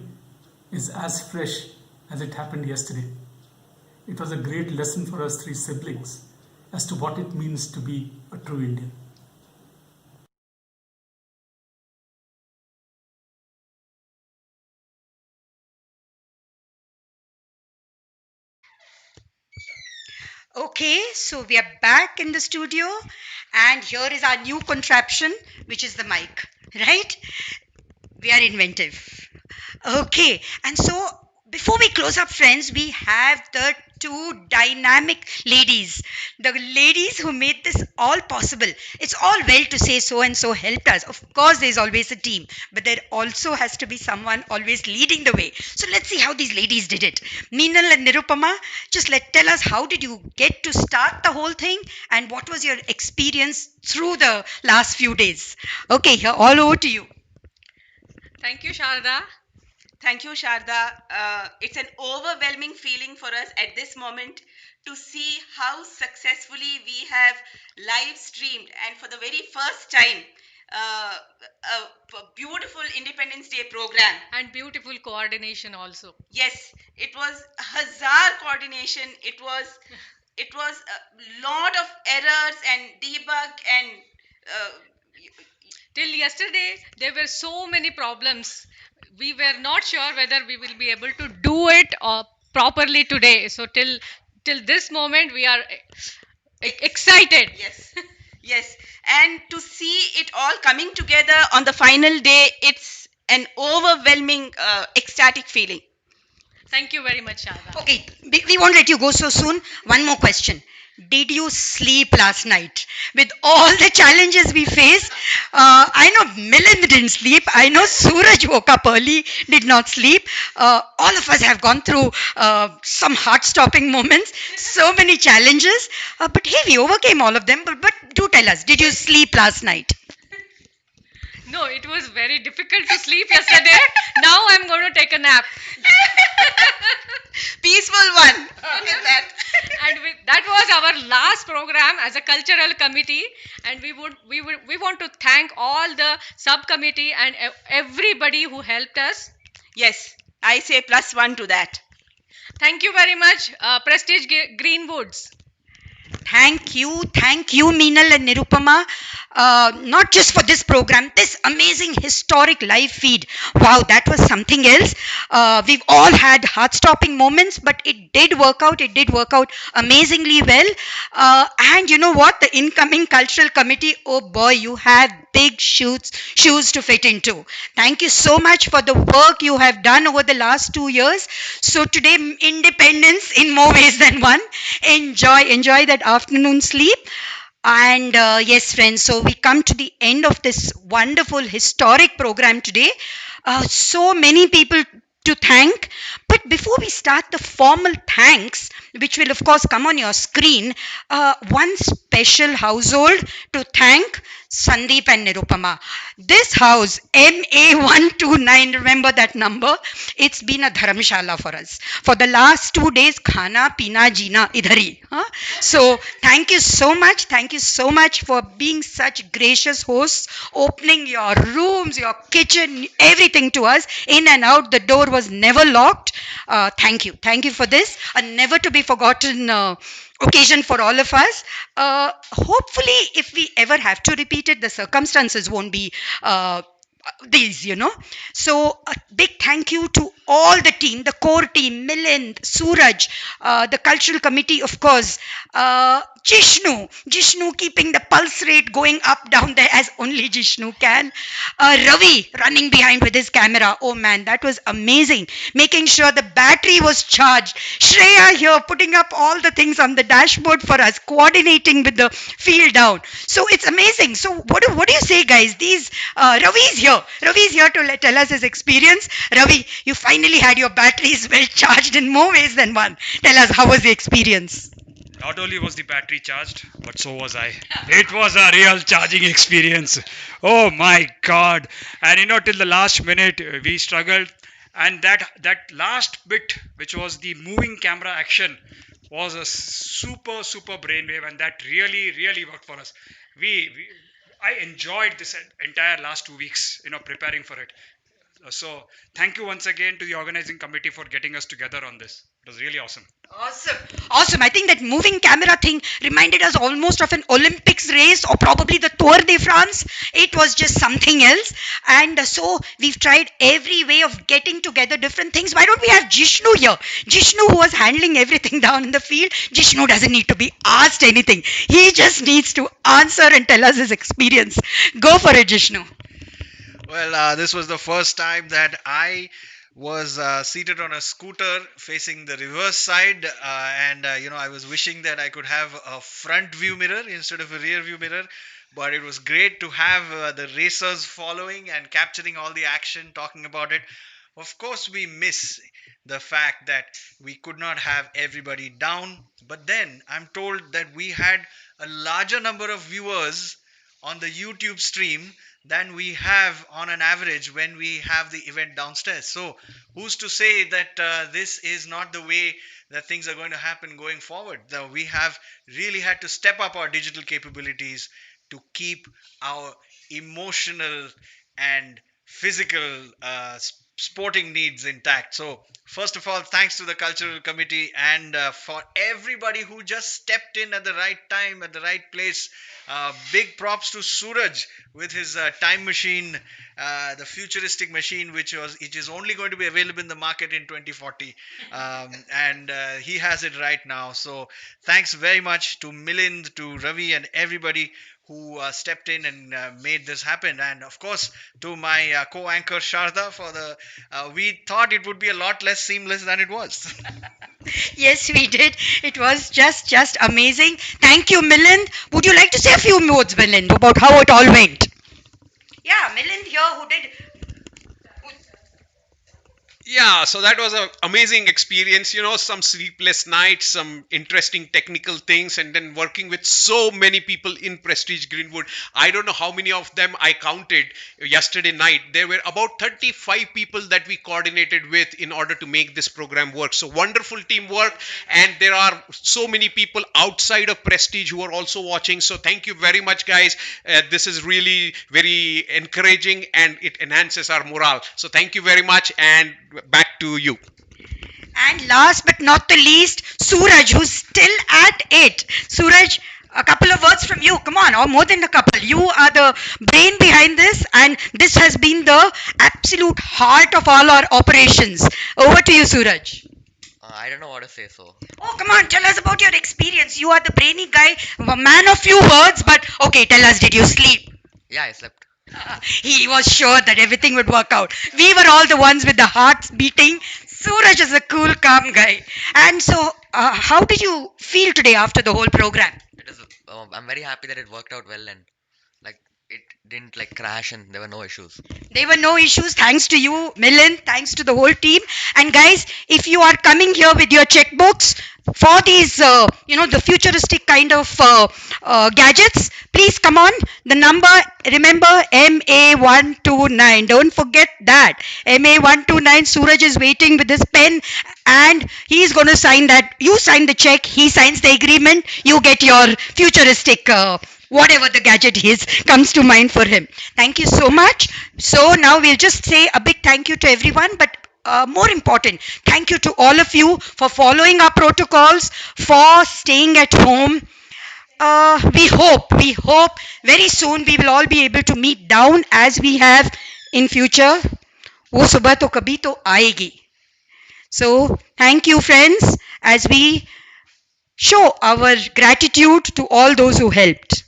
is as fresh as it happened yesterday. It was a great lesson for us three siblings as to what it means to be a true Indian. Okay, so we are back in the studio, and here is our new contraption, which is the mic, right? We are inventive. Okay, and so before we close up, friends, we have the two dynamic ladies, the ladies who made this all possible. It's all well to say so and so helped us. Of course, there's always a team, but there also has to be someone always leading the way. So let's see how these ladies did it. Meenal and Nirupama, just tell us, how did you get to start the whole thing, and what was your experience through the last few days? Okay, here, all over to you. Thank you, Sharda. Thank you, Sharda. It's an overwhelming feeling for us at this moment to see how successfully we have live streamed, and for the very first time, a beautiful Independence Day program. And beautiful coordination also. Yes, it was hazard coordination. It was a lot of errors and debug and Till yesterday, there were so many problems. We were not sure whether we will be able to do it properly today. So till this moment, we are excited. Yes, yes, and to see it all coming together on the final day, it's an overwhelming, ecstatic feeling. Thank you very much, Sharda. Okay, we won't let you go so soon. One more question. Did you sleep last night? With all the challenges we face, I know Milan didn't sleep. I know Suraj woke up early, did not sleep. All of us have gone through some heart-stopping moments, so many challenges. But hey, we overcame all of them. But do tell us, did you sleep last night? No, it was very difficult to sleep yesterday. Now I'm going to take a nap. Peaceful one. With that. And that was our last program as a cultural committee, and we want to thank all the subcommittee and everybody who helped us. Yes, I say +1 to that. Thank you very much, Prestige Greenwoods. Thank you, Meenal and Nirupama. Not just for this program, this amazing historic live feed. Wow, that was something else. We've all had heart-stopping moments, but it did work out. It did work out amazingly well. And you know what? The incoming cultural committee, oh boy, you have big shoes to fit into. Thank you so much for the work you have done over the last 2 years. So today, independence in more ways than one. Enjoy that afternoon sleep. And yes, friends, so we come to the end of this wonderful historic program today. So many people to thank. But before we start the formal thanks, which will of course come on your screen, one special household to thank, Sandeep and Nirupama. This house, MA129, remember that number? It's been a dharamshala for us. For the last 2 days, khana, pina, jeena, idhari. Huh? So thank you so much. Thank you so much for being such gracious hosts, opening your rooms, your kitchen, everything to us, in and out. The door was never locked. Thank you. Thank you for this. A never to be forgotten occasion for all of us. Hopefully, if we ever have to repeat it, the circumstances won't be these, So, a big thank you to all the team, the core team, Milind, Suraj, the cultural committee, of course, Jishnu keeping the pulse rate going up down there as only Jishnu can. Ravi running behind with his camera. Oh man, that was amazing. Making sure the battery was charged. Shreya here putting up all the things on the dashboard for us, coordinating with the field down. So it's amazing. So what do you say, guys? These Ravi's here. Ravi's here to tell us his experience. Ravi, you finally had your batteries well charged in more ways than one. Tell us, how was the experience? Not only was the battery charged, but so was I. It was a real charging experience. Oh my God. And till the last minute, we struggled. And that last bit, which was the moving camera action, was a super brainwave. And that really worked for us. I enjoyed this entire last 2 weeks, preparing for it. So thank you once again to the organizing committee for getting us together on this. It was really awesome. Awesome. I think that moving camera thing reminded us almost of an Olympics race or probably the Tour de France. It was just something else. And so we've tried every way of getting together different things. Why don't we have Jishnu here? Jishnu, who was handling everything down in the field. Jishnu doesn't need to be asked anything. He just needs to answer and tell us his experience. Go for it, Jishnu. Well, this was the first time that I was seated on a scooter facing the reverse side, and I was wishing that I could have a front view mirror instead of a rear view mirror. But it was great to have the racers following and capturing all the action, talking about it. Of course, we miss the fact that we could not have everybody down, but then I'm told that we had a larger number of viewers on the YouTube stream than we have on an average when we have the event downstairs. So who's to say that this is not the way that things are going to happen going forward? We have really had to step up our digital capabilities to keep our emotional and physical sporting needs intact. So first of all, thanks to the cultural committee and for everybody who just stepped in at the right time, at the right place. Big props to Suraj with his time machine, the futuristic machine, which is only going to be available in the market in 2040, and he has it right now. So thanks very much to Milind, to Ravi, and everybody who stepped in and made this happen, and of course to my co-anchor Sharda for the we thought it would be a lot less seamless than it was. Yes, we did. It was just amazing. Thank you, Milind. Would you like to say a few words, Milind, about how it all went? Yeah, Milind here, who did. Yeah, so that was an amazing experience, some sleepless nights, some interesting technical things, and then working with so many people in Prestige Greenwood. I don't know how many of them I counted yesterday night. There were about 35 people that we coordinated with in order to make this program work. So wonderful teamwork, and there are so many people outside of Prestige who are also watching. So thank you very much, guys. This is really very encouraging and it enhances our morale. So thank you very much, and back to you. And last but not the least, Suraj, who's still at it. Suraj, a couple of words from you. Come on, or more than a couple. You are the brain behind this, and this has been the absolute heart of all our operations. Over to you, Suraj. I don't know what to say, so. Oh, come on, tell us about your experience. You are the brainy guy, a man of few words, but okay, tell us, did you sleep? Yeah, I slept. He was sure that everything would work out. We were all the ones with the hearts beating. Suraj is a cool, calm guy. And so, how did you feel today after the whole program? I'm very happy that it worked out well and it didn't crash and there were no issues. There were no issues thanks to you, Milind, thanks to the whole team. And guys, if you are coming here with your checkbooks for these, the futuristic kind of gadgets, please come on. The number, remember, MA129. Don't forget that. MA129, Suraj is waiting with his pen and he's going to sign that. You sign the check, he signs the agreement, you get your futuristic whatever the gadget is comes to mind for him. Thank you so much. So now we'll just say a big thank you to everyone, but more important, thank you to all of you for following our protocols, for staying at home. We hope very soon we will all be able to meet down as we have in future. वो सुबह तो कभी तो आएगी. So thank you friends as we show our gratitude to all those who helped.